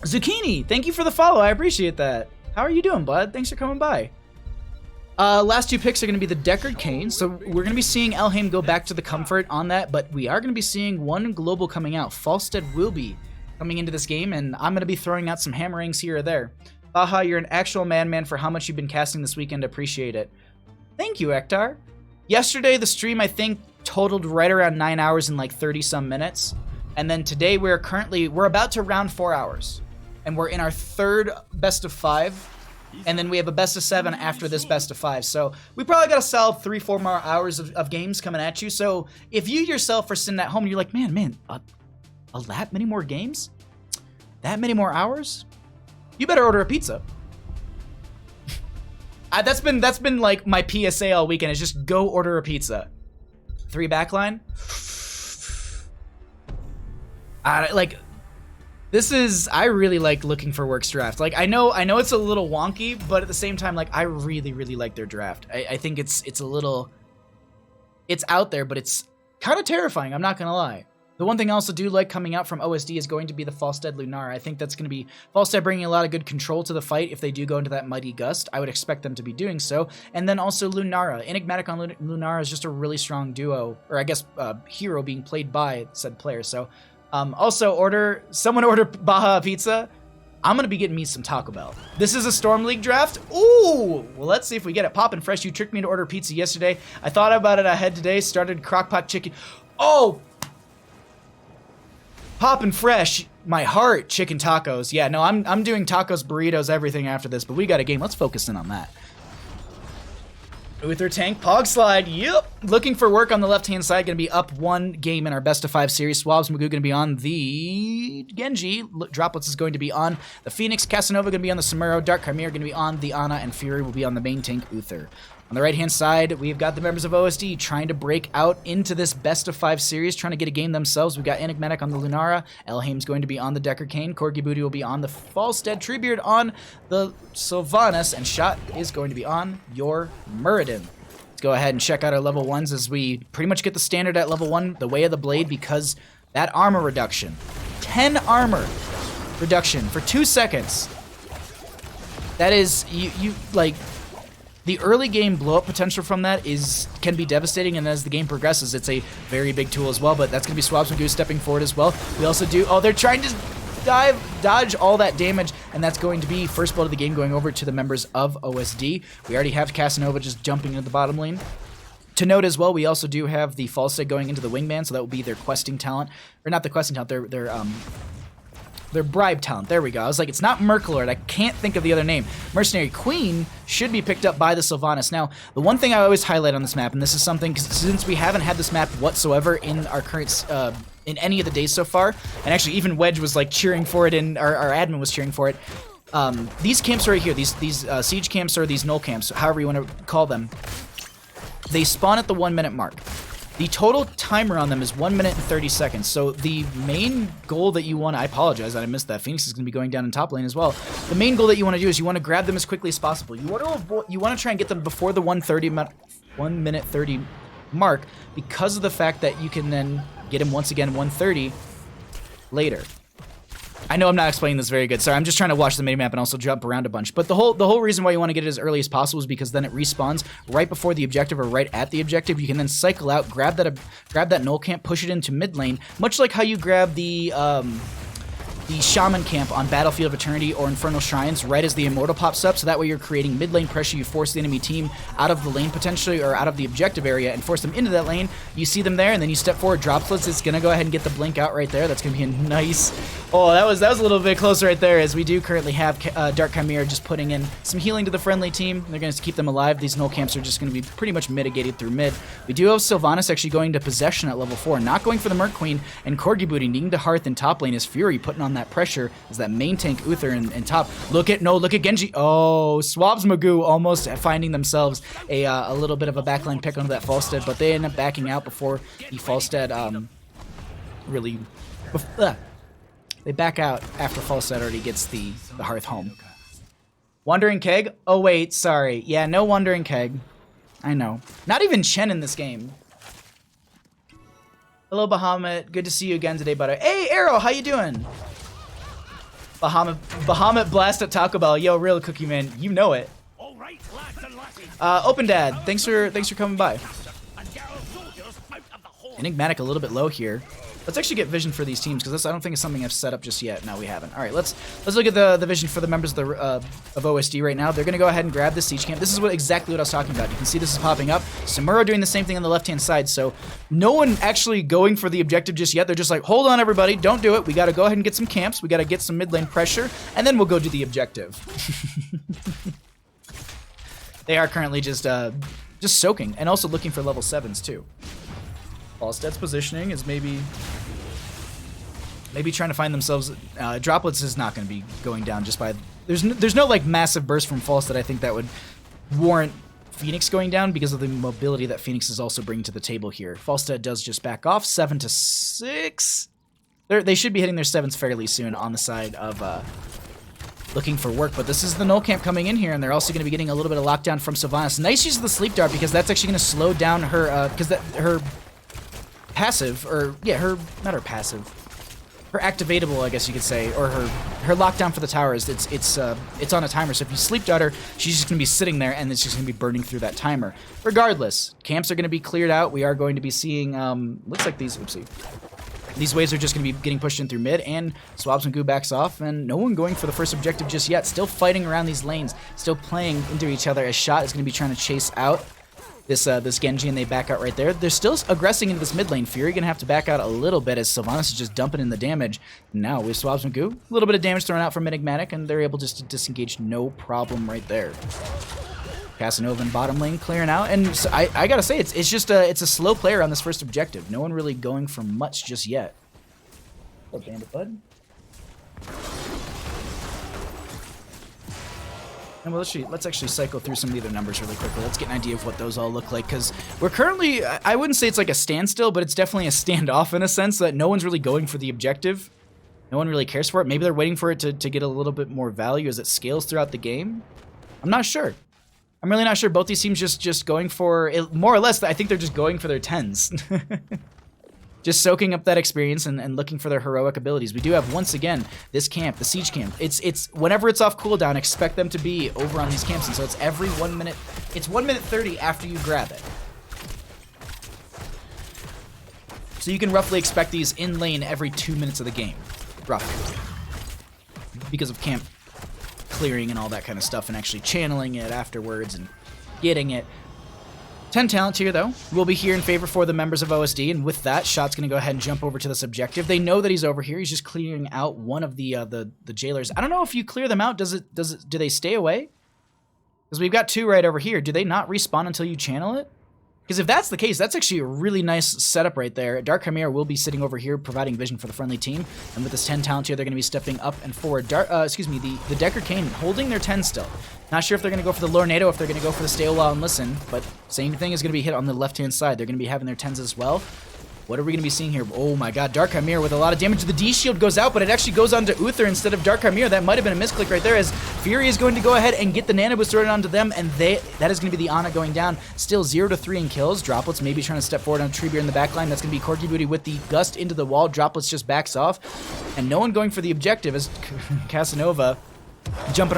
Zucchini, thank you for the follow. I appreciate that. How are you doing, bud? Thanks for coming by. Last two picks are going to be the Deckard Cain, so we're going to be seeing Elhaim go back to the comfort on that, but we are going to be seeing one global coming out. Falstead will be coming into this game, and I'm going to be throwing out some hammerings here or there. Baha, you're an actual man for how much you've been casting this weekend. Appreciate it. Thank you, Ektar. Yesterday, the stream, I think, totaled right around 9 hours and like 30-some minutes. And then today, we're about to round 4 hours. And we're in our third best of 5. And then we have a best of 7 after this best of 5. So we probably got a solid 3-4 more hours of games coming at you. So if you yourself are sitting at home and you're like, man, that many more games? That many more hours? You better order a pizza. That's been like my PSA all weekend, is just go order a pizza. 3 backline. I really like Looking for Work's draft. Like, I know it's a little wonky, but at the same time, like, I really, really like their draft. I think it's a little, it's out there, but it's kind of terrifying, I'm not gonna lie. The one thing I also do like coming out from OSD is going to be the Falstead Lunara. I think that's going to be Falstead bringing a lot of good control to the fight if they do go into that Mighty Gust. I would expect them to be doing so. And then also Lunara. Enigmatic on Lunara is just a really strong duo, or I guess hero being played by said player. So also someone order Baja Pizza. I'm going to be getting me some Taco Bell. This is a Storm League draft. Ooh, well, let's see if we get it. Poppin' Fresh, you tricked me to order pizza yesterday. I thought about it ahead today, started Crockpot Chicken. Oh! Poppin' Fresh, my heart, chicken tacos. Yeah, no, I'm doing tacos, burritos, everything after this, but we got a game. Let's focus in on that. Uther Tank, Pog Slide, yep. Looking for Work on the left-hand side, going to be up 1 game in our best of 5 series. Swabs Magoo going to be on the Genji. Droplets is going to be on the Phoenix. Casanova going to be on the Samuro. Dark Chimera going to be on the Ana, and Fury will be on the main tank, Uther. On the right-hand side, we've got the members of OSD trying to break out into this best of 5 series, trying to get a game themselves. We've got Enigmatic on the Lunara. Elhaim's going to be on the Deckard Cain. Corgi Booty will be on the Falstead. Treebeard on the Sylvanas. And Shot is going to be on your Muradin. Let's go ahead and check out our level 1s as we pretty much get the standard at level 1, the Way of the Blade, because that armor reduction. 10 armor reduction for 2 seconds. that is, you like, the early game blow up potential from that can be devastating, and as the game progresses, it's a very big tool as well. But that's going to be Swabs Magoo stepping forward as well. We also do, oh, they're trying to dodge all that damage, and that's going to be first blood of the game going over to the members of OSD. We already have Casanova just jumping into the bottom lane. To note as well, we also do have the Falstad going into the Wingman, so that will be their questing talent, or not the questing talent, their bribe talent. There we go. I was like, it's not Merklord. I can't think of the other name. Mercenary Queen should be picked up by the Sylvanas. Now, the one thing I always highlight on this map, and this is something, since we haven't had this map whatsoever in our current, in any of the days so far, and actually even Wedge was like cheering for it, and our admin was cheering for it. These camps right here, these siege camps or these null camps, however you want to call them, they spawn at the 1 minute mark. The total timer on them is 1 minute and 30 seconds. So the main goal that you want to, I apologize that I missed that. Phoenix is going to be going down in top lane as well. The main goal that you want to do is you want to grab them as quickly as possible. You want to try and get them before the 1 minute 30 mark, because of the fact that you can then get him once again 130 later. I know I'm not explaining this very good. Sorry, I'm just trying to watch the minimap and also jump around a bunch. But the whole reason why you want to get it as early as possible is because then it respawns right before the objective or right at the objective. You can then cycle out, grab that null camp, push it into mid lane, much like how you grab the Shaman camp on Battlefield of Eternity or Infernal Shrines right as the Immortal pops up, so that way you're creating mid lane pressure. You force the enemy team out of the lane potentially, or out of the objective area, and force them into that lane. You see them there, and then you step forward, droplets. It's gonna go ahead and get the blink out right there. That's gonna be a nice. Oh, that was a little bit closer right there, as we do currently have Dark Chimera just putting in some healing to the friendly team. They're gonna keep them alive. These null camps are just gonna be pretty much mitigated through mid. We do have Sylvanas actually going to possession at level 4, not going for the Merc Queen, and Corgi booting, needing to Hearth in top lane as Fury putting on that pressure as that main tank Uther in top. Look at Genji. Oh, Swabs Magoo almost finding themselves a little bit of a backline pick onto that Falstad, but they end up backing out before the Falstad really. They back out after Falstad already gets the Hearth home. Wandering Keg? Oh wait, sorry. Yeah, no Wandering Keg. I know. Not even Chen in this game. Hello, Bahamut. Good to see you again today, buddy. Hey, Arrow, how you doing? Bahamut blast at Taco Bell. Yo, real Cookie Man, you know it. All right, lads and lasses. Open Dad, thanks for coming by. Enigmatic a little bit low here. Let's actually get vision for these teams, because I don't think it's something I've set up just yet. No, we haven't. All right, let's look at the vision for the members of OSD right now. They're going to go ahead and grab the siege camp. This is exactly what I was talking about. You can see this is popping up. Samuro doing the same thing on the left-hand side, so no one actually going for the objective just yet. They're just like, hold on, everybody, don't do it. We got to go ahead and get some camps. We got to get some mid lane pressure, and then we'll go do the objective. They are currently just soaking, and also looking for level 7s too. Falstad's positioning is maybe trying to find themselves. Droplets is not going to be going down just by. There's no like massive burst from Falstad I think that would warrant Phoenix going down, because of the mobility that Phoenix is also bringing to the table here. Falstad does just back off 7 to 6. They should be hitting their 7s fairly soon on the side of looking for work, but this is the null camp coming in here, and they're also going to be getting a little bit of lockdown from Sylvanas. Nice use of the sleep dart, because that's actually going to slow down her her passive, or yeah, her activatable, I guess you could say, or her lockdown for the tower is it's on a timer. So if you sleep dart her, she's just gonna be sitting there, and it's just gonna be burning through that timer. Regardless, camps are gonna be cleared out. We are going to be seeing looks like these waves are just gonna be getting pushed in through mid, and Swabs Magoo backs off, and no one going for the first objective just yet. Still fighting around these lanes, still playing into each other, as Shot is gonna be trying to chase out this Genji, and they back out right there. They're still aggressing into this mid lane. Fury gonna have to back out a little bit, as Sylvanas is just dumping in the damage. Now with Swabs Magoo, a little bit of damage thrown out from Enigmatic, and they're able just to disengage no problem right there. Casanova in bottom lane clearing out, and so I gotta say, it's just it's a slow player on this first objective. No one really going for much just yet. What's up, Bandit Bud? And let's actually cycle through some of the other numbers really quickly. Let's get an idea of what those all look like, because we're currently, I wouldn't say it's like a standstill, but it's definitely a standoff in a sense that no one's really going for the objective. No one really cares for it. Maybe they're waiting for it to get a little bit more value as it scales throughout the game. I'm not sure. I'm really not sure. Both these teams just going for it, more or less. I think they're just going for their 10s. Just soaking up that experience and looking for their heroic abilities. We do have, once again, this camp, the siege camp. It's whenever it's off cooldown, expect them to be over on these camps. And so it's every 1 minute. It's 1 minute 30 after you grab it. So you can roughly expect these in lane every 2 minutes of the game, roughly. Because of camp clearing and all that kind of stuff, and actually channeling it afterwards and getting it. 10 talent tier, though, will be here in favor for the members of OSD, and with that, Shot's going to go ahead and jump over to this objective. They know that he's over here. He's just clearing out one of the jailers. I don't know if you clear them out, do they stay away? Because we've got 2 right over here. Do they not respawn until you channel it? Because if that's the case, that's actually a really nice setup right there. Dark Chimera will be sitting over here providing vision for the friendly team. And with this 10 talent here, they're going to be stepping up and forward. The Decker Kane holding their 10 still. Not sure if they're going to go for the Lornado, if they're going to go for the Stay a While and Listen. But same thing is going to be hit on the left-hand side. They're going to be having their 10s as well. What are we going to be seeing here? Oh my god, Dark Chimera with a lot of damage. The D shield goes out, but it actually goes onto Uther instead of Dark Chimera. That might have been a misclick right there, as Fury is going to go ahead and get the Nano Boost sorted onto them, and that is going to be the Ana going down. Still 0 to 3 in kills. Droplets maybe trying to step forward on Treebeard in the backline. That's going to be Corky Booty with the Gust into the wall. Droplets just backs off, and no one going for the objective as Casanova jumping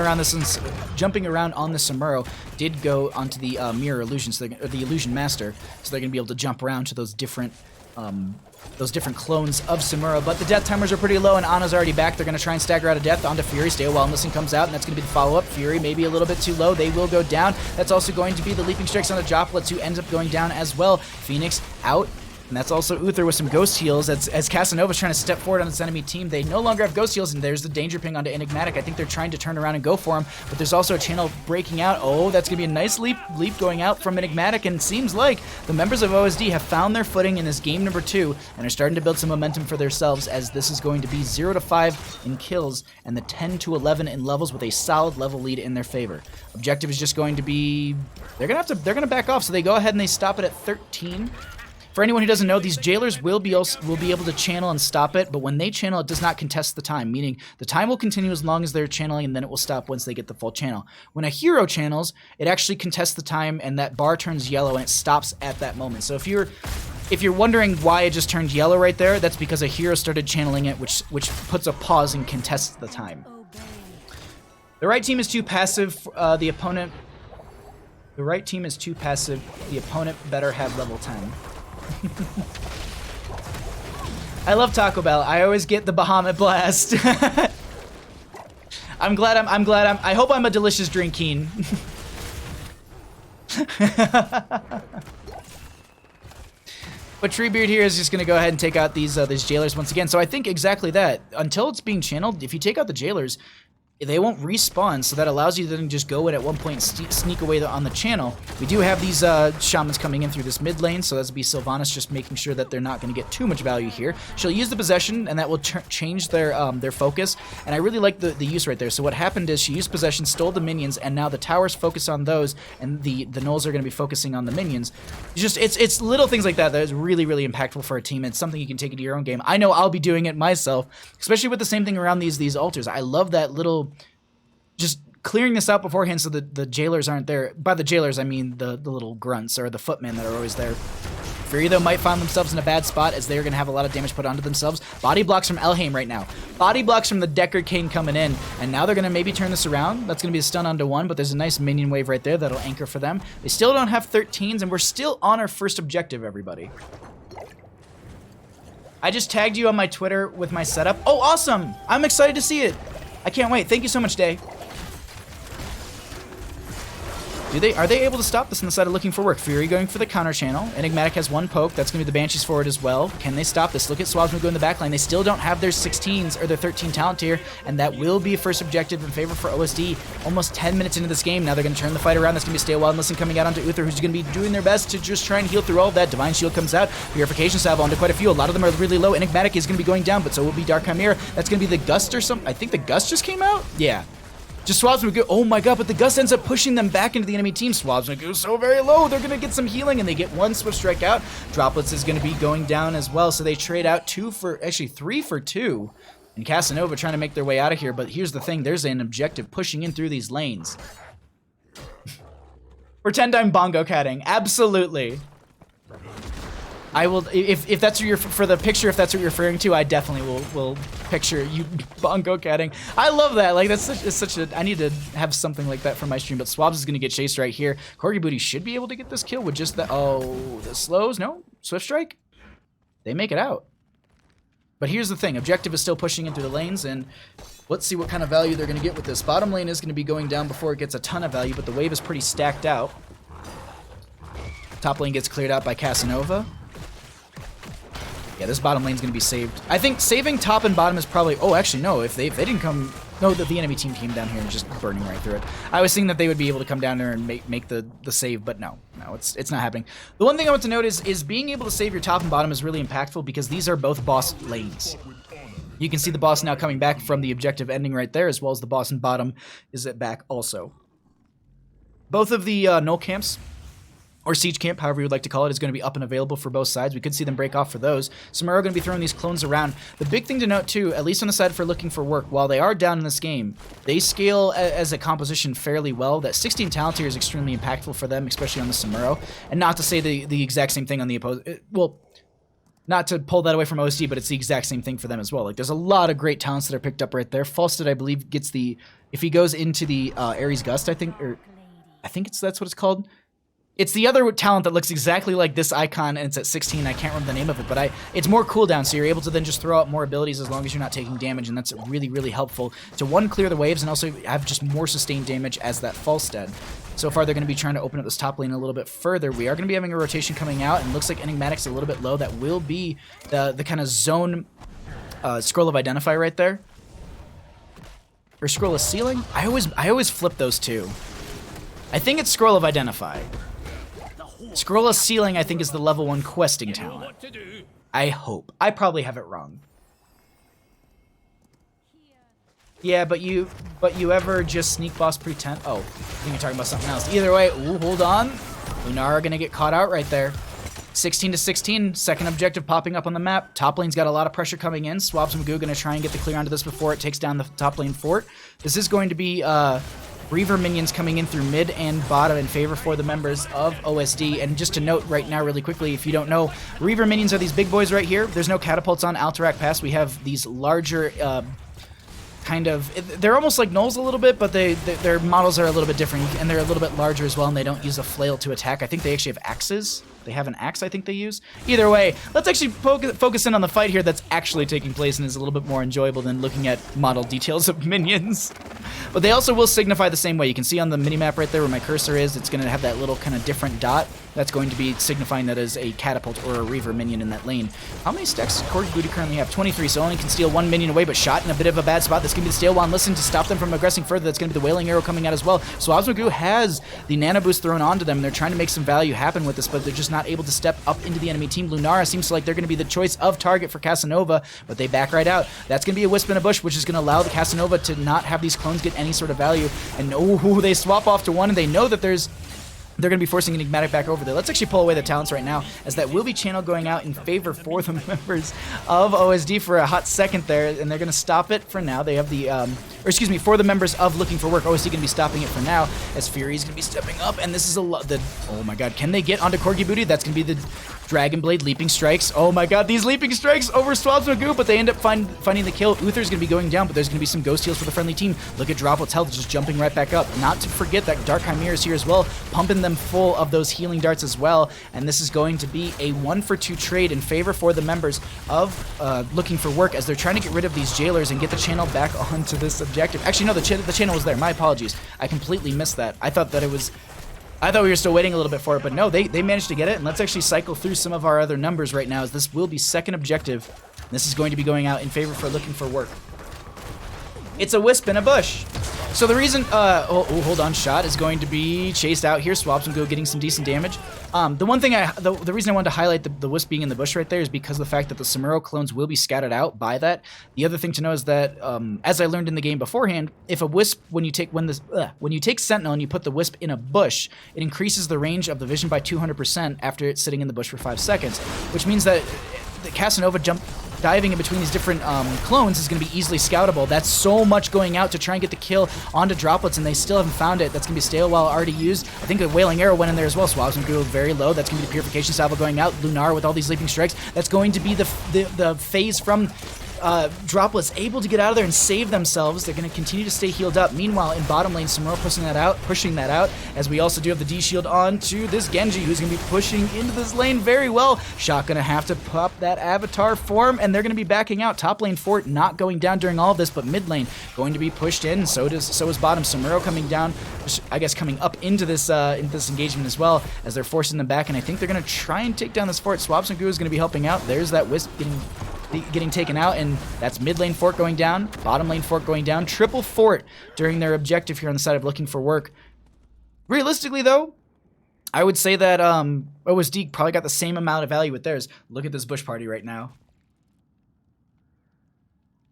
around on the Samuro did go onto the Mirror Illusion, so the Illusion Master, so they're going to be able to jump around to those different clones of Samura, but the death timers are pretty low, and Ana's already back. They're going to try and stagger out of death onto Fury. Stay a while and Listen comes out, and that's going to be the follow-up. Fury maybe a little bit too low. They will go down. That's also going to be the Leaping Strikes on the Joplets, who ends up going down as well. Phoenix out. And that's also Uther with some Ghost Heals as Casanova's trying to step forward on this enemy team. They no longer have Ghost Heals, and there's the Danger Ping onto Enigmatic. I think they're trying to turn around and go for him, but there's also a channel breaking out. Oh, that's going to be a nice leap going out from Enigmatic, and it seems like the members of OSD have found their footing in this game number 2 and are starting to build some momentum for themselves, as this is going to be 0 to 5 in kills and the 10 to 11 in levels with a solid level lead in their favor. Objective is just going to be, they're going to back off, so they go ahead and they stop it at 13. For anyone who doesn't know, these jailers will be able to channel and stop it, but when they channel, it does not contest the time, meaning the time will continue as long as they're channeling, and then it will stop once they get the full channel. When a hero channels, it actually contests the time, and that bar turns yellow, and it stops at that moment. So if you're wondering why it just turned yellow right there, that's because a hero started channeling it, which puts a pause and contests the time. The right team is too passive. The right team is too passive. The opponent better have level 10. I love Taco Bell. I always get the Bahamut Blast. I hope I'm a delicious drink, Keen. But Treebeard here is just going to go ahead and take out these jailers once again. So I think exactly that. Until it's being channeled, if you take out the jailers, they won't respawn, so that allows you to then just go in at one point and sneak away on the channel. We do have these shamans coming in through this mid lane, so that's be Sylvanas just making sure that they're not going to get too much value here. She'll use the possession, and that will change their focus, and I really like the use right there. So what happened is she used possession, stole the minions, and now the towers focus on those, and the gnolls are going to be focusing on the minions. It's little things like that is really, really impactful for a team. It's something you can take into your own game. I know I'll be doing it myself, especially with the same thing around these altars. I love that little, just clearing this out beforehand so that the jailers aren't there. By the jailers, I mean the little grunts or the footmen that are always there. Fury, though, might find themselves in a bad spot, as they're going to have a lot of damage put onto themselves. Body blocks from Elhaim right now. Body blocks from the Decker Kane coming in, and now they're going to maybe turn this around. That's going to be a stun onto one, but there's a nice minion wave right there that'll anchor for them. They still don't have 13s, and we're still on our first objective, everybody. I just tagged you on my Twitter with my setup. Oh, awesome! I'm excited to see it. I can't wait. Thank you so much, Day. Are they able to stop this on the side of looking for work? Fury going for the counter channel. Enigmatic has one poke. That's going to be the Banshees forward as well. Can they stop this? Look at Swabsma go in the backline. They still don't have their 16s or their 13 talent tier, and that will be a first objective in favor for OSD. Almost 10 minutes into this game. Now they're going to turn the fight around. That's going to be Stay a While and Listen coming out onto Uther, who's going to be doing their best to just try and heal through all of that. Divine Shield comes out. Purification Salve onto quite a few. A lot of them are really low. Enigmatic is going to be going down, but so will be Dark Chimera. That's going to be the Gust or something. I think the Gust just came out? Yeah. Just Swabsma go, oh my god, but the Gust ends up pushing them back into the enemy team. Swabsma goes so very low, they're going to get some healing, and they get one Swift Strike out. Droplets is going to be going down as well, so they trade out 3 for 2. And Casanova trying to make their way out of here, but here's the thing, there's an objective pushing in through these lanes. We're 10-time bongo catting, absolutely. I will, if that's what you're, for the picture, if that's what you're referring to, I definitely will picture you bongo catting. I love that. Like, that's such a, I need to have something like that for my stream, but Swabs is going to get chased right here. Corgi Booty should be able to get this kill with just the, oh, the slows, no? Swift Strike? They make it out. But here's the thing, Objective is still pushing into the lanes, and let's see what kind of value they're going to get with this. Bottom lane is going to be going down before it gets a ton of value, but the wave is pretty stacked out. Top lane gets cleared out by Casanova. Yeah, this bottom lane's going to be saved. I think saving top and bottom is probably... Oh, actually, no. If they didn't come... No, the enemy team came down here and just burning right through it. I was thinking that they would be able to come down there and make the save, but no, it's not happening. The one thing I want to note is being able to save your top and bottom is really impactful because these are both boss lanes. You can see the boss now coming back from the objective ending right there, as well as the boss and bottom is back also. Both of the null camps, or siege camp, however you would like to call it, is going to be up and available for both sides. We could see them break off for those. Samuro going to be throwing these clones around. The big thing to note too, at least on the side for looking for work, while they are down in this game, they scale as a composition fairly well. That 16 talent tier is extremely impactful for them, especially on the Samuro. And not to say the exact same thing on the opposing... Well, not to pull that away from OSD, but it's the exact same thing for them as well. Like, there's a lot of great talents that are picked up right there. Falstad, I believe, gets the... If he goes into the Ares Gust, I think that's what it's called. It's the other talent that looks exactly like this icon, and it's at 16. I can't remember the name of it, but it's more cooldown, so you're able to then just throw out more abilities as long as you're not taking damage, and that's really, really helpful to, one, clear the waves, and also have just more sustained damage as that Falstad. So far, they're going to be trying to open up this top lane a little bit further. We are going to be having a rotation coming out, and looks like Enigmatic's a little bit low. That will be the kind of zone Scroll of Identify right there. Or Scroll of Sealing? I always flip those two. I think it's Scroll of Identify. Scroll of Sealing, I think, is the level 1 questing talent. I hope. I probably have it wrong. Yeah, but you ever just sneak boss pretend? Oh, I think you're talking about something else. Either way, ooh, hold on. Lunara gonna get caught out right there. 16 to 16, second objective popping up on the map. Top lane's got a lot of pressure coming in. Swabs Magoo gonna try and get the clear onto this before it takes down the top lane fort. This is going to be Reaver minions coming in through mid and bottom in favor for the members of OSD. And just to note right now really quickly, if you don't know, Reaver minions are these big boys right here. There's no catapults on Alterac Pass. We have these larger kind of, they're almost like gnolls a little bit, but their models are a little bit different, and they're a little bit larger as well, and they don't use a flail to attack. I think they actually have axes. They have an axe, I think they use. Either way, let's actually focus in on the fight here that's actually taking place and is a little bit more enjoyable than looking at model details of minions. But they also will signify the same way. You can see on the minimap right there where my cursor is, it's going to have that little kind of different dot. That's going to be signifying that as a catapult or a Reaver minion in that lane. How many stacks does Corgi Booty currently have? 23, so only can steal 1 minion away, but shot in a bit of a bad spot. That's going to be the Stale Wand. Listen, to stop them from aggressing further, that's going to be the Wailing Arrow coming out as well. So Magoo has the Nano Boost thrown onto them, and they're trying to make some value happen with this, but they're just not able to step up into the enemy team. Lunara seems like they're going to be the choice of target for Casanova, but they back right out. That's going to be a Wisp in a Bush, which is going to allow the Casanova to not have these clones get any sort of value. And oh, they swap off to one, and they know that they're going to be forcing Enigmatic back over there. Let's actually pull away the talents right now, as that will be channel going out in favor for the members of OSD for a hot second there, and they're going to stop it for now. They have the, or excuse me, for the members of Looking for Work, OSD going to be stopping it for now, as Fury's going to be stepping up, and this is oh my god, can they get onto Corgi Booty? That's going to be the Dragon Blade Leaping Strikes. Oh my god, these Leaping Strikes over Swabs Magoo, but they end up finding the kill. Uther's going to be going down, but there's going to be some Ghost Heals for the friendly team. Look at Droplet's health, just jumping right back up. Not to forget that Dark Chimera is here as well, pumping them full of those healing darts as well, and this is going to be a 1-for-2 trade in favor for the members of Looking for Work, as they're trying to get rid of these jailers and get the channel back onto this objective. Actually, no, the channel was there. My apologies. I completely missed that. I thought we were still waiting a little bit for it, but no, they managed to get it, and let's actually cycle through some of our other numbers right now, as this will be second objective. This is going to be going out in favor for Looking for Work. It's a Wisp in a Bush. So the reason, hold on, shot is going to be chased out here. Swabs Magoo getting some decent damage. The one thing the reason I wanted to highlight the Wisp being in the bush right there is because of the fact that the Samuro clones will be scattered out by that. The other thing to know is that, as I learned in the game beforehand, if a Wisp, when you take Sentinel and you put the Wisp in a bush, it increases the range of the vision by 200% after it's sitting in the bush for 5 seconds, which means that the Casanova diving in between these different clones is going to be easily scoutable. That's so much going out to try and get the kill onto Droplets, and they still haven't found it. That's going to be Stale while already used. I think a Wailing Arrow went in there as well. Swabs and Goo very low. That's going to be the Purification Salvo going out. Lunar with all these Leaping Strikes. That's going to be the phase from Droplets able to get out of there and save themselves. They're going to continue to stay healed up. Meanwhile, in bottom lane, Samuro pushing that out, as we also do have the D-Shield on to this Genji, who's going to be pushing into this lane very well. Shock going to have to pop that avatar form, and they're going to be backing out. Top lane Fort not going down during all of this, but mid lane going to be pushed in. So is bottom. Samuro coming down, I guess coming up into this engagement as well, as they're forcing them back, and I think they're going to try and take down this Fort. Swabs and Goo is going to be helping out. There's that Wisp getting taken out, and that's mid lane Fort going down, bottom lane Fort going down. Triple Fort during their objective here on the side of looking for work. Realistically, though, I would say that OSD probably got the same amount of value with theirs. Look at this Bush party right now.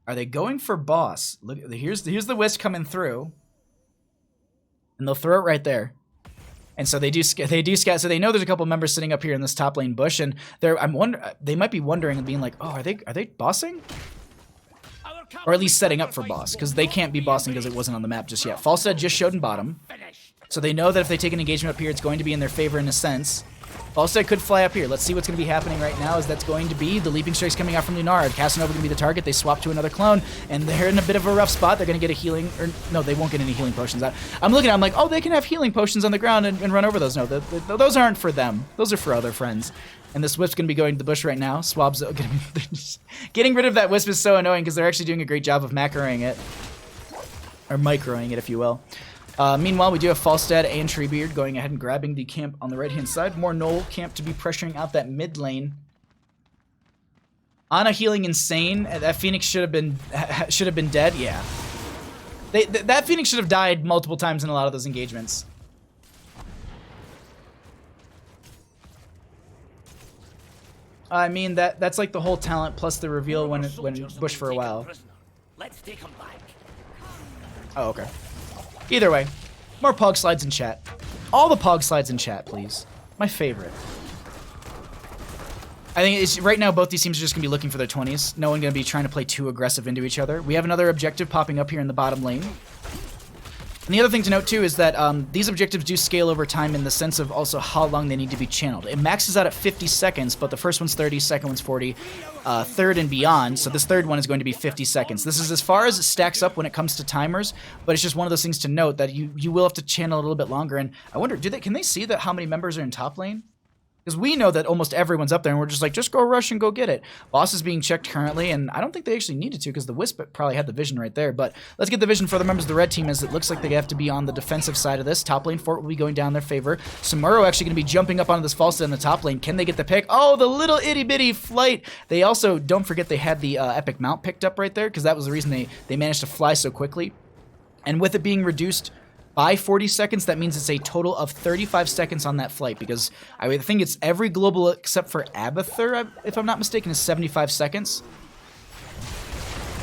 Are they going for boss? Look, here's the Wisp coming through, and they'll throw it right there. And so they do scout. So they know there's a couple members sitting up here in this top lane bush, and they might be wondering and being like, oh, are they bossing? Or at least setting up for boss, because they can't be bossing because it wasn't on the map just yet. Falstad just showed in bottom, so they know that if they take an engagement up here, it's going to be in their favor in a sense. Falstad could fly up here. Let's see what's going to be happening right now, as that's going to be the Leaping Strikes coming out from Lunar. Casanova going to be the target. They swap to another clone, and they're in a bit of a rough spot. They're going to get a healing, or no, they won't get any healing potions out. I'm like, oh, they can have healing potions on the ground and run over those. No, those aren't for them. Those are for other friends. And this Wisp's going to be going to the bush right now. Swab's going to be getting rid of that Wisp is so annoying, because they're actually doing a great job of macroing it, or microing it, if you will. Meanwhile, we do have Falstad and Treebeard going ahead and grabbing the camp on the right-hand side. More Knoll camp to be pressuring out that mid lane. Ana healing insane. That Phoenix should have been dead. Yeah, that Phoenix should have died multiple times in a lot of those engagements. I mean, that's like the whole talent plus the reveal when Bush for a while. Let's take him back. Oh, okay. Either way, more Pog slides in chat. All the Pog slides in chat, please. My favorite. I think right now both these teams are just going to be looking for their 20s. No one going to be trying to play too aggressive into each other. We have another objective popping up here in the bottom lane. And the other thing to note, too, is that these objectives do scale over time in the sense of also how long they need to be channeled. It maxes out at 50 seconds, but the first one's 30, second one's 40, third and beyond. So this third one is going to be 50 seconds. This is as far as it stacks up when it comes to timers, but it's just one of those things to note that you will have to channel a little bit longer. And I wonder, can they see that how many members are in top lane? Because we know that almost everyone's up there, and we're just like, just go rush and go get it. Boss is being checked currently, and I don't think they actually needed to, because the Wisp probably had the vision right there. But let's get the vision for the members of the red team, as it looks like they have to be on the defensive side of this. Top lane Fort will be going down their favor. Samuro actually going to be jumping up onto this Falstad in the top lane. Can they get the pick? Oh, the little itty-bitty flight. They also, don't forget they had the Epic Mount picked up right there, because that was the reason they managed to fly so quickly. And with it being reduced by 40 seconds, that means it's a total of 35 seconds on that flight, because I think it's every global except for Abathur, if I'm not mistaken, is 75 seconds.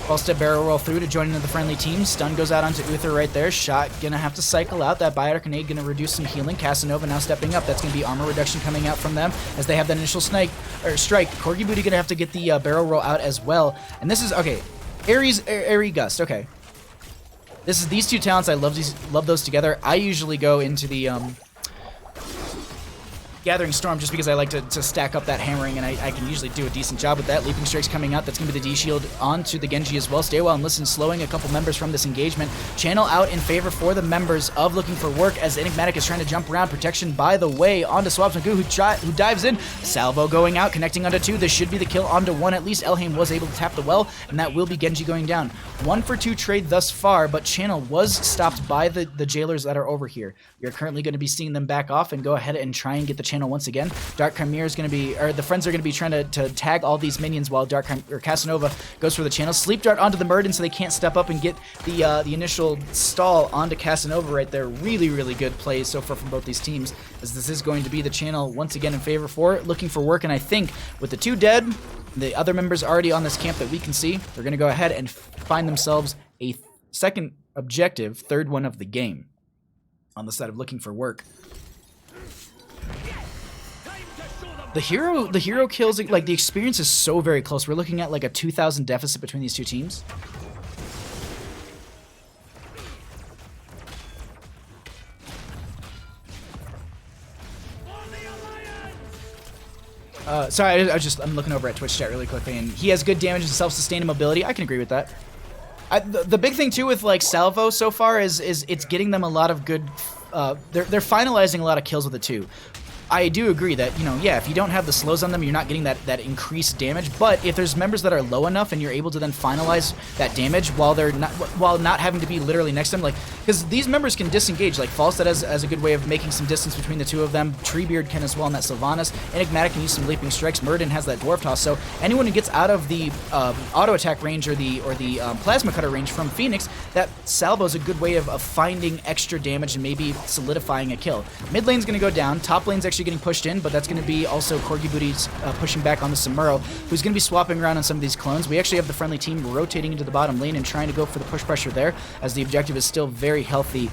Falstad barrel roll through to join into the friendly team. Stun goes out onto Uther right there. Shot gonna have to cycle out. That Biotic Grenade gonna reduce some healing. Casanova now stepping up. That's gonna be armor reduction coming out from them as they have that initial strike. Corgi Booty gonna have to get the barrel roll out as well. And this is, okay, Airy Gust, okay. These two talents, I love those together. I usually go into the Gathering Storm just because I like to stack up that hammering, and I can usually do a decent job with that. Leaping Strikes coming out. That's going to be the D-Shield onto the Genji as well. Stay well and listen, slowing a couple members from this engagement. Channel out in favor for the members of Looking for Work as Enigmatic is trying to jump around. Protection, by the way, onto Swabs and Goo, who dives in. Salvo going out, connecting onto 2. This should be the kill onto 1 at least. Elhaim was able to tap the well, and that will be Genji going down. 1 for 2 trade thus far, but Channel was stopped by the jailers that are over here. We are currently going to be seeing them back off and go ahead and try and get the Channel once again. Dark Chimera is going to be, or the friends are going to be trying to tag all these minions while Casanova goes for the Channel. Sleep Dart onto the Murden so they can't step up and get the initial stall onto Casanova right there. Really, really good plays so far from both these teams, as this is going to be the Channel once again in favor for Looking for Work. And I think with the 2 dead, the other members already on this camp that we can see, they're going to go ahead and find themselves a second objective, third one of the game, on the side of Looking for Work. Time to show them The hero kills, like, the experience is so very close. We're looking at like a 2,000 deficit between these two teams. Sorry, I'm looking over at Twitch chat really quickly, and he has good damage and self-sustaining mobility. I can agree with that. The big thing too with like Salvo so far is it's getting them a lot of good. They're finalizing a lot of kills with it too. I do agree that, you know, yeah, if you don't have the slows on them, you're not getting that increased damage. But if there's members that are low enough and you're able to then finalize that damage while not having to be literally next to them, like, because these members can disengage. Like Falstad has a good way of making some distance between the two of them. Treebeard can as well in that Sylvanas. Enigmatic can use some leaping strikes. Murden has that dwarf toss. So anyone who gets out of the auto attack range or the plasma cutter range from Phoenix, that salvo is a good way of finding extra damage and maybe solidifying a kill. Mid lane's gonna go down. Top lane's actually getting pushed in, but that's going to be also Corgi Booty's pushing back on the Samuro, who's going to be swapping around on some of these clones. We actually have the friendly team rotating into the bottom lane and trying to go for the push pressure there, as the objective is still very healthy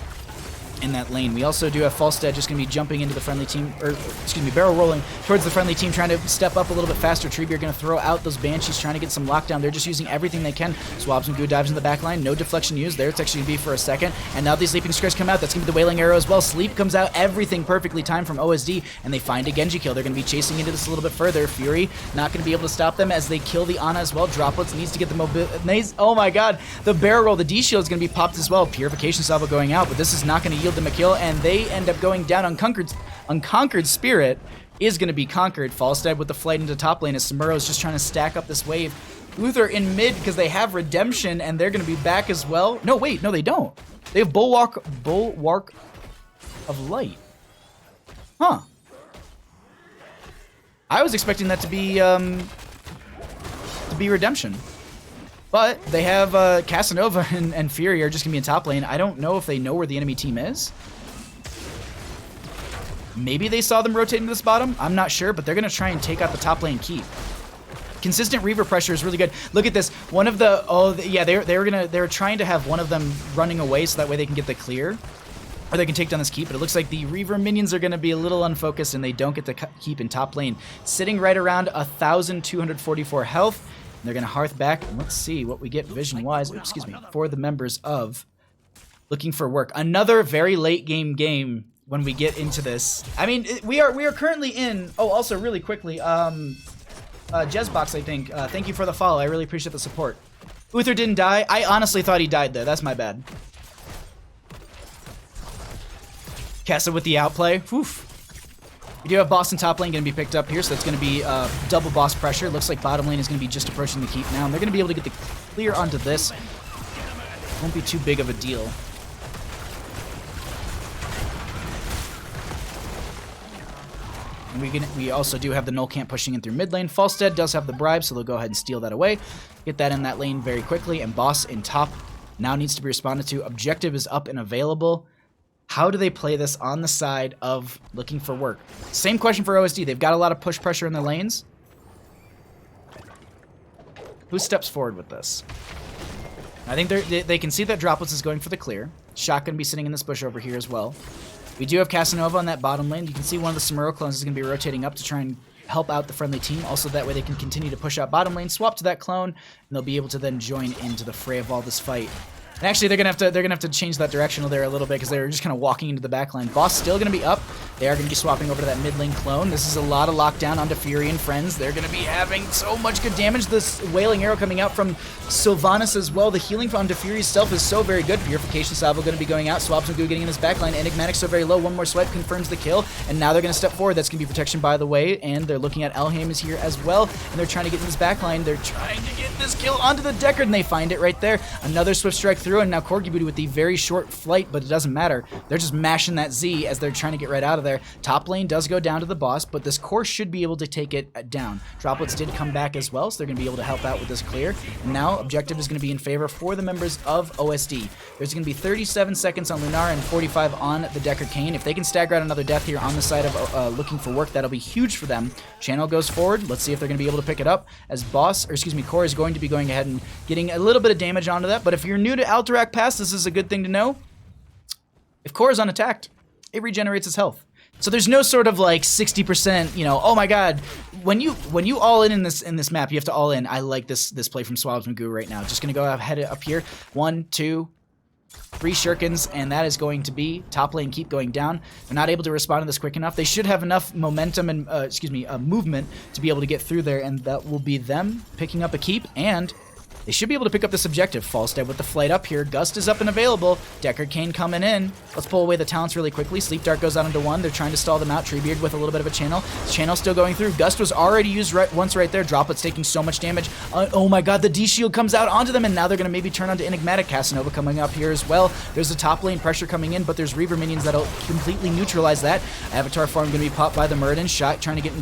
in that lane. We also do have Falstad just going to be jumping into the friendly team, or excuse me, barrel rolling towards the friendly team, trying to step up a little bit faster. Treebeard going to throw out those Banshees, trying to get some lockdown. They're just using everything they can. Swabs and Goo dives in the back line. No deflection used there. It's actually going to be for a second. And now these Leaping Strikes come out. That's going to be the Wailing Arrow as well. Sleep comes out. Everything perfectly timed from OSD, and they find a Genji kill. They're going to be chasing into this a little bit further. Fury not going to be able to stop them as they kill the Ana as well. Droplets needs to get the mobility. Oh my god. The barrel roll, the D shield is going to be popped as well. Purification salvo going out, but this is not going to yield them a kill, and they end up going down. Unconquered Spirit is going to be conquered. Falstad with the flight into top lane as Samuro is just trying to stack up this wave. Uther in mid because they have Redemption and they're going to be back as well. No, wait, no, they don't. They have Bulwark of Light. Huh. I was expecting that to be Redemption. But they have Casanova and Fury are just going to be in top lane. I don't know if they know where the enemy team is. Maybe they saw them rotating to this bottom. I'm not sure, but they're going to try and take out the top lane keep. Consistent Reaver pressure is really good. Look at this. One of the... Oh, yeah, they were trying to have one of them running away so that way they can get the clear. Or they can take down this keep, but it looks like the Reaver minions are going to be a little unfocused and they don't get the keep in top lane. Sitting right around 1,244 health. They're going to Hearth back. And let's see what we get vision-wise. Excuse me. For the members of Looking for Work. Another very late game when we get into this. I mean, we are currently in... Oh, also, really quickly, Jezbox, I think. Thank you for the follow. I really appreciate the support. Uther didn't die. I honestly thought he died there. That's my bad. Kessa with the outplay. Oof. We do have Boston top lane going to be picked up here, so that's going to be double boss pressure. Looks like bottom lane is going to be just approaching the keep now, and they're going to be able to get the clear onto this. Won't be too big of a deal. And we also do have the Null Camp pushing in through mid lane. Falstad does have the bribe, so they'll go ahead and steal that away. Get that in that lane very quickly, and Boss in top now needs to be responded to. Objective is up and available. How do they play this on the side of Looking for Work? Same question for OSD. They've got a lot of push pressure in the lanes. Who steps forward with this? I think they can see that Droplets is going for the clear. Shock going to be sitting in this bush over here as well. We do have Casanova on that bottom lane. You can see one of the Samuro clones is going to be rotating up to try and help out the friendly team. Also, that way they can continue to push out bottom lane, swap to that clone, and they'll be able to then join into the fray of all this fight. And actually, they're gonna have to change that directional there a little bit because they're just kind of walking into the back line. Boss still gonna be up. They are gonna be swapping over to that mid lane clone. This is a lot of lockdown onto Fury and friends. They're gonna be having so much good damage. This Wailing Arrow coming out from Sylvanas as well. The healing onto Fury itself is so very good. Purification Salvo gonna be going out. Swaps and Goo getting in this back line. Enigmatic so very low. One more swipe confirms the kill. And now they're gonna step forward. That's gonna be protection by the way. And they're looking at Elheim is here as well. And they're trying to get in this back line. They're trying to get this kill onto the Deckard, and they find it right there. Another swift strike through, and now Corgi Booty with the very short flight, but it doesn't matter. They're just mashing that Z as they're trying to get right out of there. Top lane does go down to the boss, but this core should be able to take it down. Droplets did come back as well, so they're going to be able to help out with this clear. And now objective is going to be in favor for the members of OSD. There's going to be 37 seconds on Lunar and 45 on the Deckard Cain. If they can stagger out another death here on the side of Looking for Work, that'll be huge for them. Channel goes forward. Let's see if they're going to be able to pick it up as Core is going to be going ahead and getting a little bit of damage onto that. But if you're new to Alterac Pass, this is a good thing to know. If Core is unattacked, it regenerates its health. So there's no sort of like 60%, you know, oh my god. When you all in this map, you have to all in. I like this play from Swabs Magoo right now. Just gonna go ahead up here. 1, 2, 3 shurikens, and that is going to be top lane keep going down. They're not able to respond to this quick enough. They should have enough momentum and movement to be able to get through there, and that will be them picking up a keep, and they should be able to pick up this objective. Falstad with the flight up here. Gust is up and available. Deckard Cain coming in. Let's pull away the talents really quickly. Sleep Dart goes out into 1. They're trying to stall them out. Treebeard with a little bit of a channel. Channel still going through. Gust was already used once right there. Droplets taking so much damage. Oh my god, the D-Shield comes out onto them, and now they're going to maybe turn onto Enigmatic. Casanova coming up here as well. There's a top lane pressure coming in, but there's Reaver minions that'll completely neutralize that. Avatar form going to be popped by the Muradin. Shot trying to get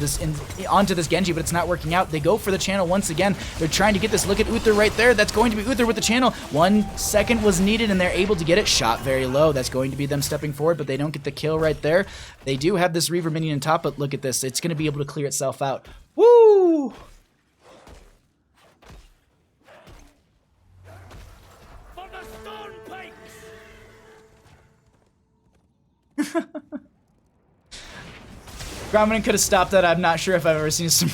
onto this Genji, but it's not working out. They go for the channel once again. They're trying to get this. Look at Uther right there. That's going to be Uther with the channel. 1 second was needed, and they're able to get it. Shot very low. That's going to be them stepping forward, but they don't get the kill right there. They do have this Reaver minion on top, but look at this. It's going to be able to clear itself out. Woo! For the Stone Pikes! Gromlin could have stopped that. I'm not sure if I've ever seen some.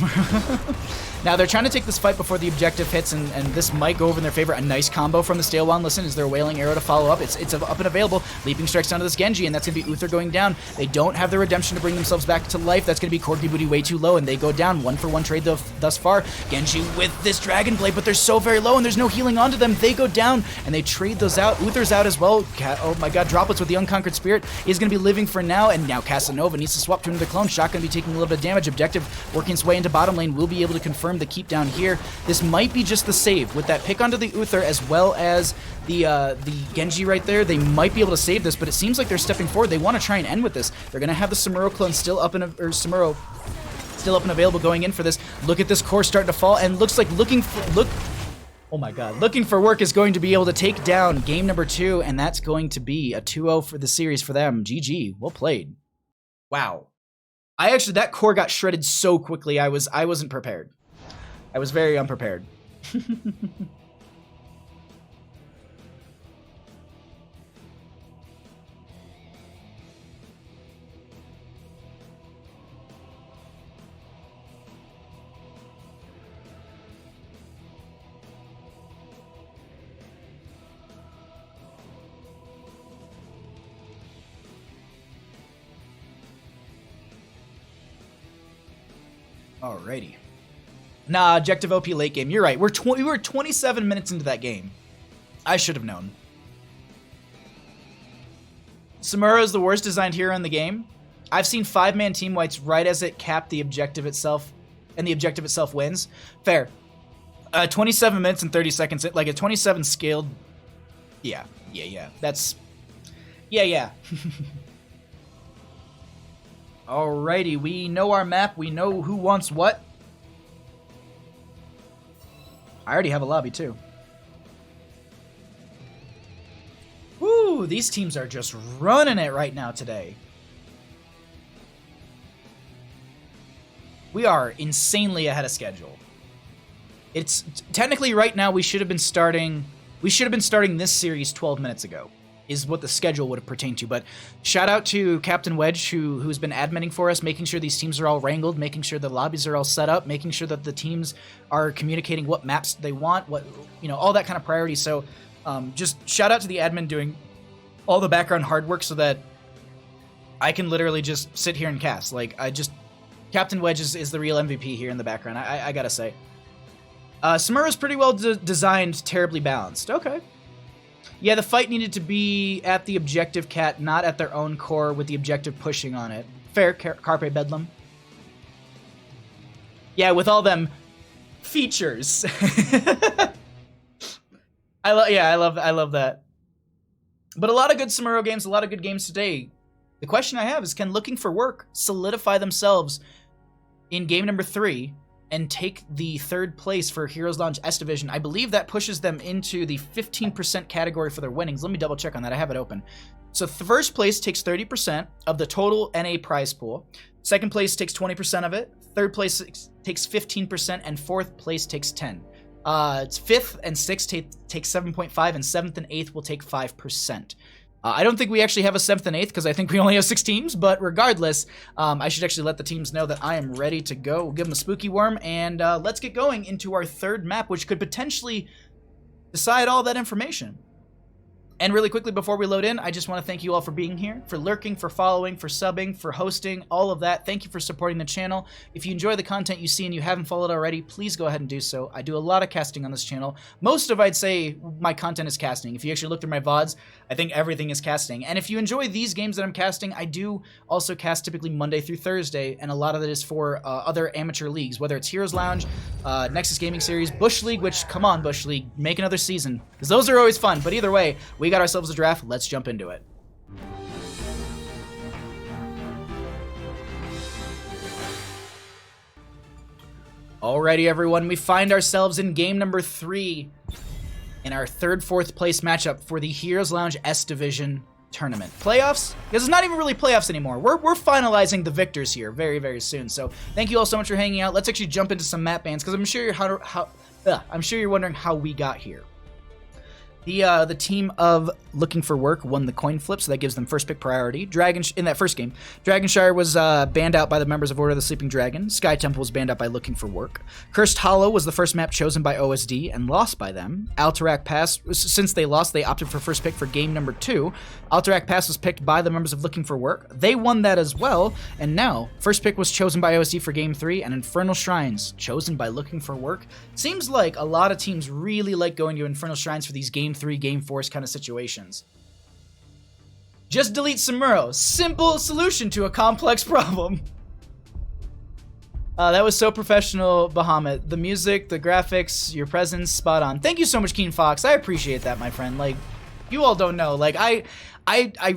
Now they're trying to take this fight before the objective hits, and this might go over in their favor. A nice combo from the Stale Wand. Listen, is there a Wailing Arrow to follow up? It's up and available. Leaping strikes down to this Genji, and that's going to be Uther going down. They don't have the redemption to bring themselves back to life. That's going to be Corky Booty way too low, and they go down. 1-for-1 trade thus far. Genji with this Dragon Blade, but they're so very low, and there's no healing onto them. They go down, and they trade those out. Uther's out as well. Oh my god, Droplets with the Unconquered Spirit is going to be living for now, and now Casanova needs to swap to another clone. Shot going to be taking a little bit of damage. Objective working its way into bottom lane. Will be able to confirm the keep down here. This might be just the save. With that pick onto the Uther as well as the Genji right there, they might be able to save this, but it seems like they're stepping forward. They want to try and end with this. They're going to have the Samuro clone still up and available going in for this. Look at this core starting to fall, and looks like oh my god, looking for work is going to be able to take down game number 2, and that's going to be a 2-0 for the series for them. GG, well played. Wow. That core got shredded so quickly, I wasn't prepared. I was very unprepared. Alrighty. Nah, objective OP late game. You're right. We were 27 minutes into that game. I should have known. Samuro is the worst designed hero in the game. I've seen 5-man team whites right as it capped the objective itself, and the objective itself wins. Fair. 27 minutes and 30 seconds. Like a 27 scaled. Yeah. That's. Yeah. Alrighty, we know our map. We know who wants what. I already have a lobby, too. Woo, these teams are just running it right now today. We are insanely ahead of schedule. It's technically right now we should have been starting this series 12 minutes ago, is what the schedule would have pertained to. But shout out to Captain Wedge, who's been adminning for us, making sure these teams are all wrangled, making sure the lobbies are all set up, making sure that the teams are communicating what maps they want, what, all that kind of priority. So just shout out to the admin doing all the background hard work so that I can literally just sit here and cast. Captain Wedge is the real MVP here in the background, I gotta say. Samura's pretty well designed, terribly balanced. Okay. Yeah, the fight needed to be at the objective cat, not at their own core with the objective pushing on it. Fair, Carpe Bedlam. Yeah, with all them features. I love that. But a lot of good Samuro games, a lot of good games today. The question I have is, can Looking for Work solidify themselves in game number 3 and take the 3rd place for Heroes Lounge S Division? I believe that pushes them into the 15% category for their winnings. Let me double check on that. I have it open. So first place takes 30% of the total NA prize pool. Second place takes 20% of it. Third place takes 15%, and fourth place takes 10. It's 5th and 6th take 7.5, and 7th and 8th will take 5%. I don't think we actually have a 7th and 8th because I think we only have 6 teams, but regardless, I should actually let the teams know that I am ready to go. We'll give them a spooky worm, and let's get going into our 3rd map, which could potentially decide all that information. And really quickly before we load in, I just want to thank you all for being here, for lurking, for following, for subbing, for hosting, all of that. Thank you for supporting the channel. If you enjoy the content you see and you haven't followed already, please go ahead and do so. I do a lot of casting on this channel. Most of, I'd say, my content is casting. If you actually look through my VODs, I think everything is casting. And if you enjoy these games that I'm casting, I do also cast typically Monday through Thursday, and a lot of it is for other amateur leagues, whether it's Heroes Lounge, Nexus Gaming Series, Bush League, which, come on, Bush League, make another season, because those are always fun. But either way, we got ourselves a draft. Let's jump into it. Alrighty, everyone, we find ourselves in game number 3 in our 3rd, 4th place matchup for the Heroes Lounge S Division tournament. Playoffs? Because it's not even really playoffs anymore. We're finalizing the victors here very, very soon. So thank you all so much for hanging out. Let's actually jump into some map bans because I'm sure you're wondering how we got here. The team of Looking for Work won the coin flip, so that gives them first pick priority. In that first game, Dragonshire was banned out by the members of Order of the Sleeping Dragon. Sky Temple was banned out by Looking for Work. Cursed Hollow was the first map chosen by OSD and lost by them. Alterac Pass, since they lost, they opted for first pick for game number 2. Alterac Pass was picked by the members of Looking for Work. They won that as well, and now first pick was chosen by OSD for game 3, and Infernal Shrines chosen by Looking for Work. Seems like a lot of teams really like going to Infernal Shrines for these game 3, game 4 kind of situations. Just delete Samuro. Simple solution to a complex problem. That was so professional, Bahamut. The music, the graphics, your presence, spot on. Thank you so much, Keen Fox. I appreciate that, my friend. Like, you all don't know. Like, I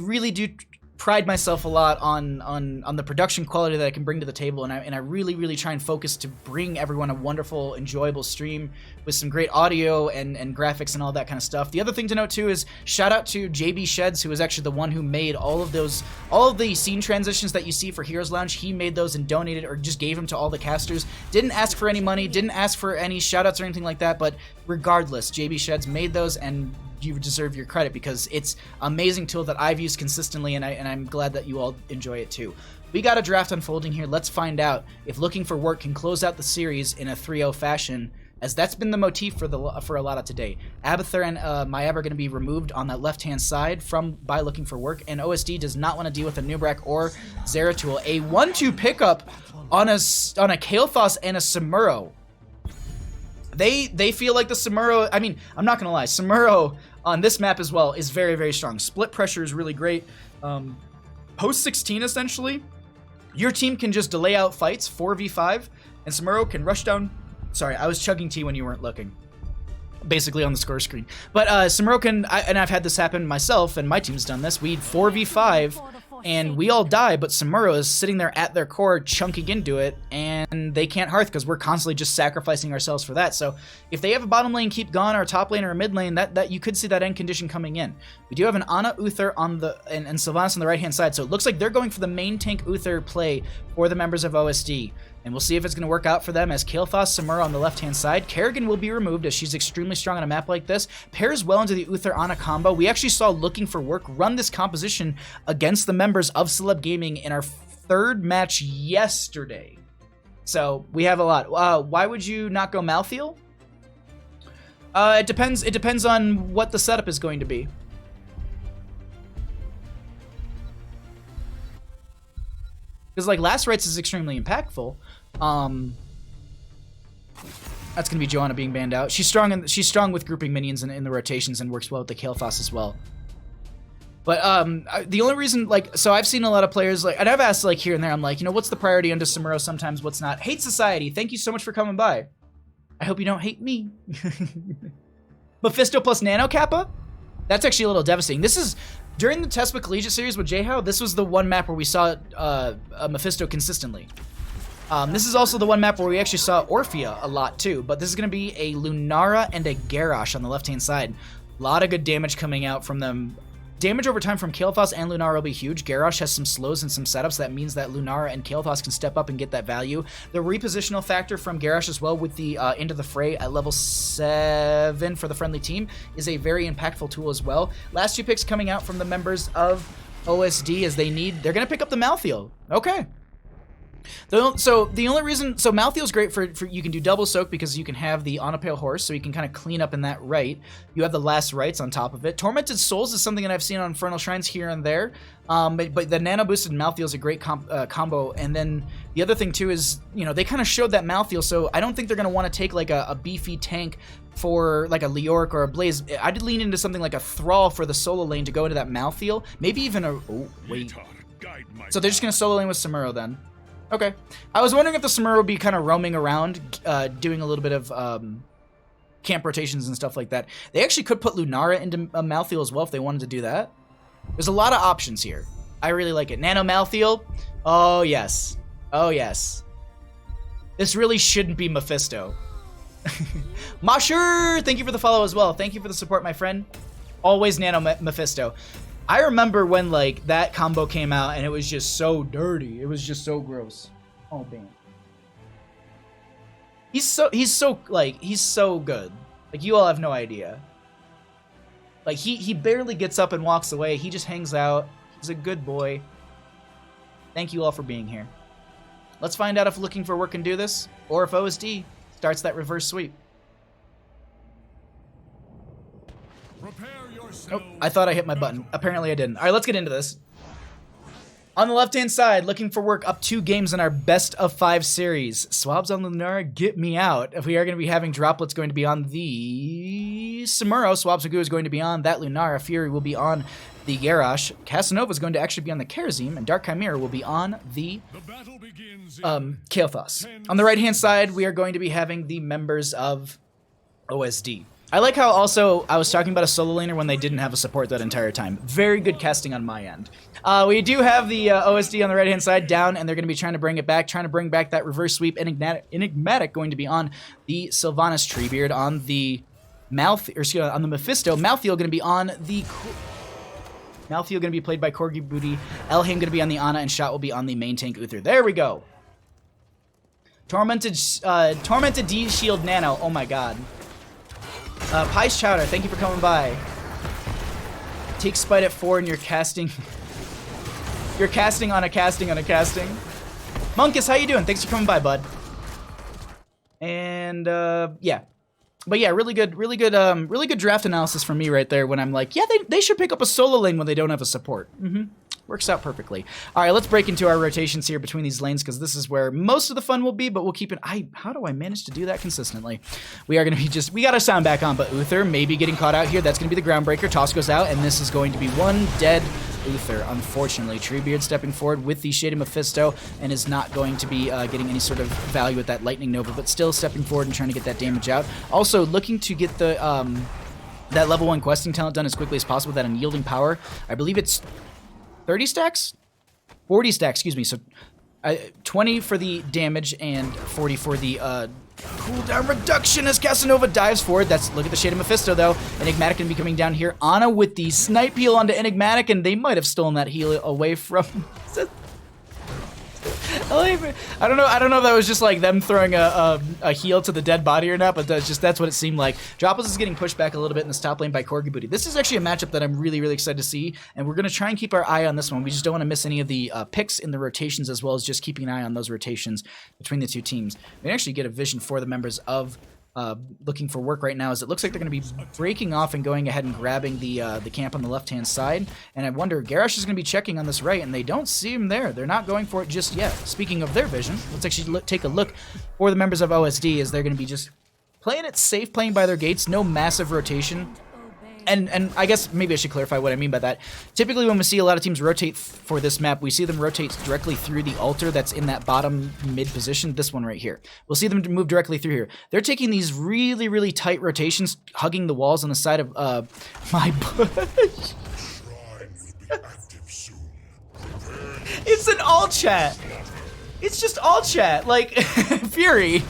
really do pride myself a lot on the production quality that I can bring to the table, and I really try and focus to bring everyone a wonderful, enjoyable stream with some great audio and graphics and all that kind of stuff. The other thing to note too is shout out to JB Sheds, who was actually the one who made all of the scene transitions that you see for Heroes Lounge. He made those and donated or just gave them to all the casters. Didn't ask for any money, didn't ask for any shout outs or anything like that, but regardless, JB Sheds made those, and you deserve your credit because it's an amazing tool that I've used consistently, and I'm glad that you all enjoy it too. We got a draft unfolding here. Let's find out if Looking for Work can close out the series in a 3-0 fashion, as that's been the motif for a lot of today. Abathur and Mayab are going to be removed on that left-hand side by Looking for Work, and OSD does not want to deal with a Nubrak or Zeratul. A 1-2 pickup on a Kael'thas and a Samuro. They feel like the Samuro, I mean, I'm not going to lie, Samuro on this map as well is very, very strong. Split pressure is really great. Post 16, essentially, your team can just delay out fights, 4v5, and Samuro can rush down. Sorry, I was chugging tea when you weren't looking. Basically on the score screen. But Samuro can, and I've had this happen myself, and my team's done this. We 4v5, and we all die, but Samuro is sitting there at their core, chunking into it, and they can't hearth because we're constantly just sacrificing ourselves for that. So if they have a bottom lane keep gone, or a top lane or a mid lane, that you could see that end condition coming in. We do have an Ana Uther on the and Sylvanas on the right hand side, so it looks like they're going for the main tank Uther play for the members of OSD. And we'll see if it's going to work out for them as Kael'thas Samuro on the left-hand side. Kerrigan will be removed as she's extremely strong on a map like this. Pairs well into the Uther-Ana combo. We actually saw Looking for Work run this composition against the members of Celeb Gaming in our 3rd match yesterday. So we have a lot. Why would you not go Malthael? It depends on what the setup is going to be. Because like Last Rites is extremely impactful. That's gonna be Johanna being banned out. She's strong with grouping minions in the rotations and works well with the Kael'thas as well. But the only reason, like, so I've seen a lot of players, like, and I've asked, like, here and there, I'm like, you know, what's the priority under Samuro sometimes, what's not? Hate Society, thank you so much for coming by. I hope you don't hate me. Mephisto plus Nano Kappa? That's actually a little devastating. This is, during the Tespa Collegiate Series with Jayhao, this was the one map where we saw Mephisto consistently. This is also the one map where we actually saw Orphea a lot too, but this is going to be a Lunara and a Garrosh on the left-hand side. A lot of good damage coming out from them. damage over time from Kael'thas and Lunara will be huge. Garrosh has some slows and some setups. That means that Lunara and Kael'thas can step up and get that value. The repositional factor from Garrosh as well with the Into the Fray at level 7 for the friendly team is a very impactful tool as well. Last 2 picks coming out from the members of OSD as they're going to pick up the Malthael. Okay. So the only reason, so Malthael's great for you can do double soak because you can have the On a Pale Horse, so you can kind of clean up in that right. You have the Last Rites on top of it. Tormented Souls is something that I've seen on Infernal Shrines here and there, but the nano boosted Malthael is a great combo. And then the other thing too is, you know, they kind of showed that Malthael, so I don't think they're going to want to take like a beefy tank for like a Leoric or a Blaze. I'd lean into something like a Thrall for the solo lane to go into that Malthael. Maybe even a, oh wait. So they're just going to solo lane with Samuro then. Okay. I was wondering if the Samuro would be kind of roaming around, doing a little bit of camp rotations and stuff like that. They actually could put Lunara into a Malthael as well if they wanted to do that. There's a lot of options here. I really like it. Nano Malthael. Oh, yes. Oh, yes. This really shouldn't be Mephisto. Mashur, thank you for the follow as well. Thank you for the support, my friend. Always Nano Mephisto. I remember when like that combo came out and it was just so dirty. It was just so gross. Oh damn. He's so good. Like you all have no idea. Like he barely gets up and walks away. He just hangs out. He's a good boy. Thank you all for being here. Let's find out if Looking for Work can do this or if OSD starts that reverse sweep. Oh, I thought I hit my button. Apparently I didn't. All right, let's get into this. On the left-hand side, Looking for Work up 2 games in our best of 5 series. Swabs on Lunara, get me out. If we are going to be having Droplets going to be on the Samuro, Swabs Agu is going to be on that Lunara, Fury will be on the Garrosh, Casanova is going to actually be on the Kharazim, and Dark Chimera will be on the Kael'thas. On the right-hand side, we are going to be having the members of OSD. I like how also I was talking about a solo laner when they didn't have a support that entire time. Very good casting on my end. We do have the OSD on the right-hand side down, and they're going to be trying to bring it back, trying to bring back that reverse sweep. Enigmatic going to be on the Sylvanas Treebeard, on the on the Mephisto. Malthael going to be on the Malthael going to be played by Corgi Booty. Elhaim going to be on the Ana, and Shot will be on the main tank Uther. There we go. Tormented D-Shield Nano. Oh my god. Pies Chowder, thank you for coming by. Take Spite at 4 and you're casting... You're casting on a casting on a casting. Monkus, how you doing? Thanks for coming by, bud. And, yeah. But yeah, really good draft analysis from me right there when I'm like, yeah, they should pick up a solo lane when they don't have a support. Works out perfectly. All right, let's break into our rotations here between these lanes because this is where most of the fun will be, but we'll keep it... How do I manage to do that consistently? We are going to be we got our sound back on, but Uther maybe getting caught out here. That's going to be the Groundbreaker. Toss goes out, and this is going to be one dead Uther, unfortunately. Treebeard stepping forward with the Shaded Mephisto and is not going to be getting any sort of value with that Lightning Nova, but still stepping forward and trying to get that damage out. Also, looking to get the that level 1 questing talent done as quickly as possible, that Unyielding Power. I believe it's 30 stacks? 40 stacks, excuse me. So 20 for the damage and 40 for the cooldown reduction as Casanova dives forward. Look at the Shaded Mephisto though. Enigmatic gonna be coming down here. Ana with the snipe heal onto Enigmatic, and they might have stolen that heal away from... I don't know if that was just like them throwing a heal to the dead body or not, but that's what it seemed like. Dropless is getting pushed back a little bit in this top lane by Corgi Booty. This is actually a matchup that I'm really, really excited to see, and we're going to try and keep our eye on this one. We just don't want to miss any of the picks in the rotations, as well as just keeping an eye on those rotations between the two teams. We can actually get a vision for the members of Looking for Work right now, as it looks like they're going to be breaking off and going ahead and grabbing the camp on the left-hand side. And I wonder, Garrosh is going to be checking on this right, and they don't see him there. They're not going for it just yet. Speaking of their vision, let's actually take a look for the members of OSD, as they're going to be just playing it safe, playing by their gates, no massive rotation. And I guess maybe I should clarify what I mean by that. Typically when we see a lot of teams rotate for this map, we see them rotate directly through the altar that's in that bottom mid position, this one right here. We'll see them move directly through here. They're taking these really, really tight rotations, hugging the walls on the side of my bush. It's an all chat. It's just all chat, like Fury.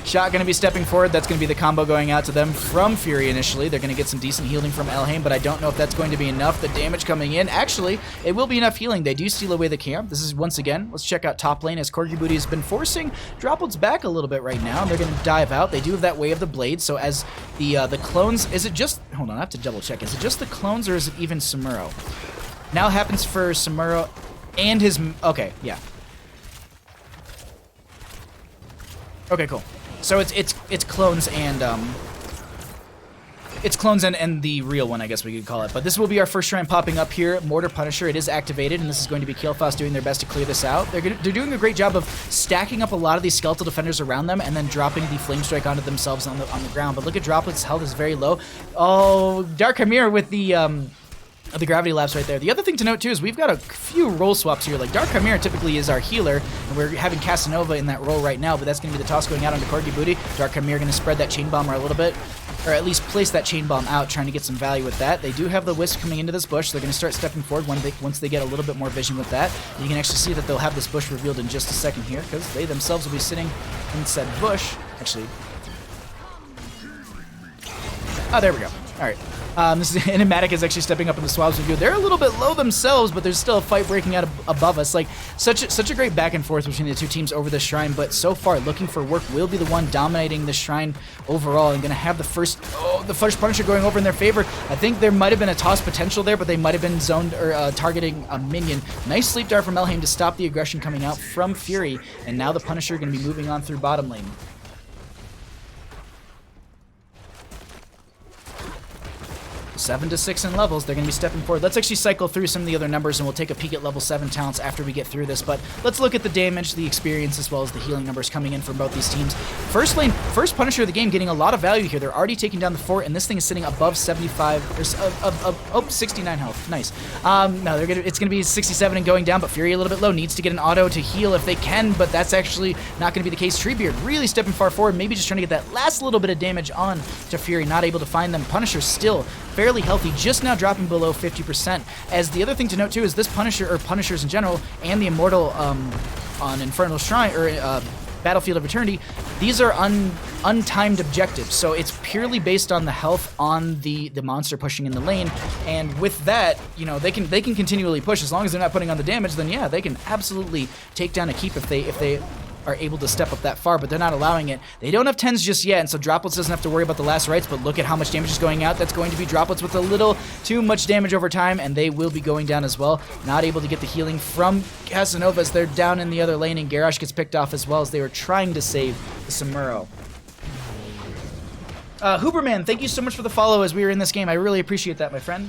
Shot going to be stepping forward. That's going to be the combo going out to them from Fury initially. They're going to get some decent healing from Elhaim, but I don't know if that's going to be enough. The damage coming in. Actually, it will be enough healing. They do steal away the camp. This is, once again, let's check out top lane as Corgi Booty has been forcing Droplets back a little bit right now. They're going to dive out. They do have that Way of the Blade, so as the clones... Is it just... Hold on, I have to double check. Is it just the clones or is it even Samuro? Now happens for Samuro and his... Okay, yeah. Okay, cool. So it's clones and it's clones and the real one, I guess we could call it. But this will be our first shrine popping up here. Mortar Punisher, it is activated, and this is going to be Kael'thas doing their best to clear this out. They're doing a great job of stacking up a lot of these skeletal defenders around them and then dropping the Flame Strike onto themselves on the ground. But look at Droplet's health is very low. Oh, Dark Hamir with the Gravity Lapse right there. The other thing to note too is we've got a few role swaps here. Like Dark Hamir typically is our healer, and we're having Casanova in that role right now, but that's going to be the toss going out onto Corgi Booty. Dark Hamir going to spread that Chain Bomber a little bit, or at least place that Chain Bomb out, trying to get some value with that. They do have the Wisp coming into this bush. They're going to start stepping forward once they get a little bit more vision with that. You can actually see that they'll have this bush revealed in just a second here, because they themselves will be sitting in said bush. Actually, oh, there we go. All right. This is Enigmatic is actually stepping up in the swabs review. They're a little bit low themselves, but there's still a fight breaking out above us. Like such a great back and forth between the two teams over the shrine. But so far, Looking for Work will be the one dominating the shrine overall and going to have the first Punisher going over in their favor. I think there might have been a toss potential there, but they might have been zoned or targeting a minion. Nice sleep dart from Elhaim to stop the aggression coming out from Fury, and now the Punisher going to be moving on through bottom lane. 7 to 6 in levels, they're going to be stepping forward. Let's actually cycle through some of the other numbers and we'll take a peek at level 7 talents after we get through this, but let's look at the damage, the experience, as well as the healing numbers coming in from both these teams. First Punisher of the game getting a lot of value here. They're already taking down the fort, and this thing is sitting above 75, or 69 health. Nice. No, it's going to be 67 and going down, but Fury a little bit low. Needs to get an auto to heal if they can, but that's actually not going to be the case. Treebeard really stepping far forward, maybe just trying to get that last little bit of damage on to Fury, not able to find them. Punisher still fairly healthy, just now dropping below 50%. As the other thing to note too is this Punisher, or Punishers in general, and the Immortal on Infernal Shrine, or Battlefield of Eternity, these are untimed objectives, so it's purely based on the health on the monster pushing in the lane. And with that, you know, they can continually push as long as they're not putting on the damage. Then yeah, they can absolutely take down a keep if they are able to step up that far, but they're not allowing it. They don't have 10s just yet, and so Droplets doesn't have to worry about the last rites, but look at how much damage is going out. That's going to be Droplets with a little too much damage over time, and they will be going down as well. Not able to get the healing from Casanova as they're down in the other lane, and Garrosh gets picked off as well as they were trying to save the Samuro. Huberman, thank you so much for the follow as we were in this game. I really appreciate that, my friend.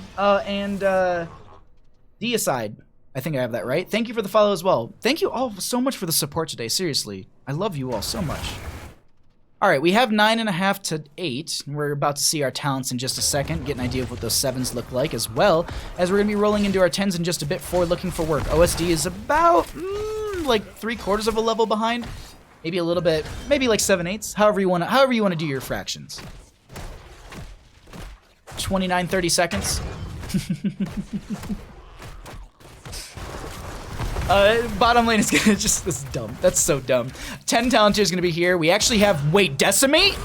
Deicide, I think I have that right. Thank you for the follow as well. Thank you all so much for the support today. Seriously, I love you all so much. All right, we have 9.5 to 8. We're about to see our talents in just a second, get an idea of what those 7s look like, as well as we're going to be rolling into our 10s in just a bit for Looking for Work. OSD is about, like 3/4 of a level behind. Maybe a little bit, maybe like 7/8. However you want to do your fractions. 29, 30 seconds. Bottom lane is gonna this is dumb. That's so dumb. 10 Talenteer is gonna be here. We actually have, Decimate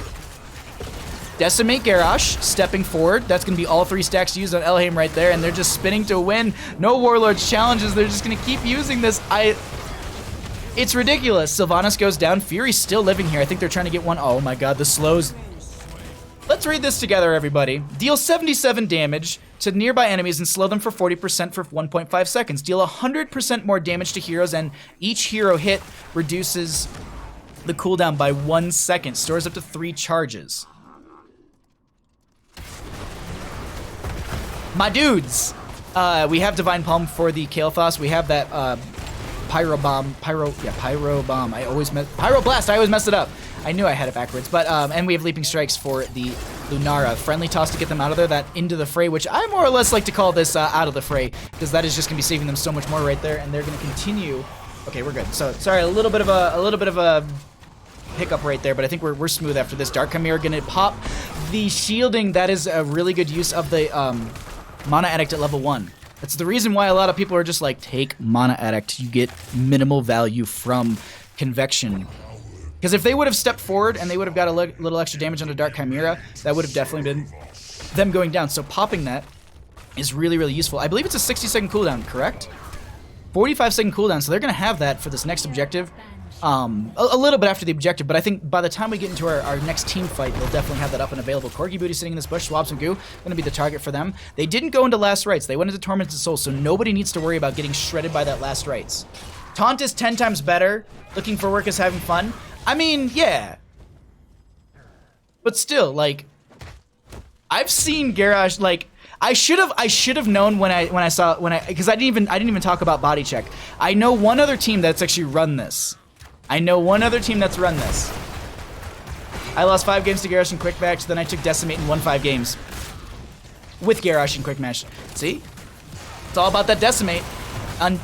Garrosh stepping forward. That's gonna be all 3 stacks used on Elhaim right there, and they're just spinning to win. No Warlords challenges. They're just gonna keep using this. It's ridiculous. Sylvanas goes down. Fury's still living here. I think they're trying to get one. Oh my god, the slows. Let's read this together, everybody. Deal 77 damage to nearby enemies and slow them for 40% for 1.5 seconds. Deal 100% more damage to heroes, and each hero hit reduces the cooldown by 1 second. Stores up to 3 charges. My dudes! We have Divine Palm for the Kael'thas. We have that Pyro Bomb. Pyro Bomb. Pyro Blast, I always mess it up. I knew I had it backwards, but and we have Leaping Strikes for the Lunara. Friendly Toss to get them out of there, that into the fray, which I more or less like to call this out of the fray, because that is just gonna be saving them so much more right there, and they're gonna continue. Okay, we're good. So sorry, a little bit of a hiccup right there, but I think we're smooth after this. Dark Hamir gonna pop the shielding. That is a really good use of the Mana Addict at level 1. That's the reason why a lot of people are just like, take Mana Addict. You get minimal value from Convection. Because if they would have stepped forward and they would have got a little extra damage onto Dark Chimera, that would have definitely been them going down. So popping that is really, really useful. I believe it's a 60-second cooldown, correct? 45-second cooldown, so they're going to have that for this next objective. A little bit after the objective, but I think by the time we get into our next team fight, they'll definitely have that up and available. Corgi Booty sitting in this bush, Swabs and Goo, going to be the target for them. They didn't go into Last Rites. They went into Tormented Soul, so nobody needs to worry about getting shredded by that Last Rites. Taunt is 10 times better. Looking for work is having fun. I mean, yeah. But still, like, I've seen Garrosh, like, I should have known because I didn't even talk about body check. I know one other team that's actually run this. I lost 5 games to Garrosh and Quick Match, then I took Decimate and won 5 games with Garrosh and Quick Match. See? It's all about that Decimate.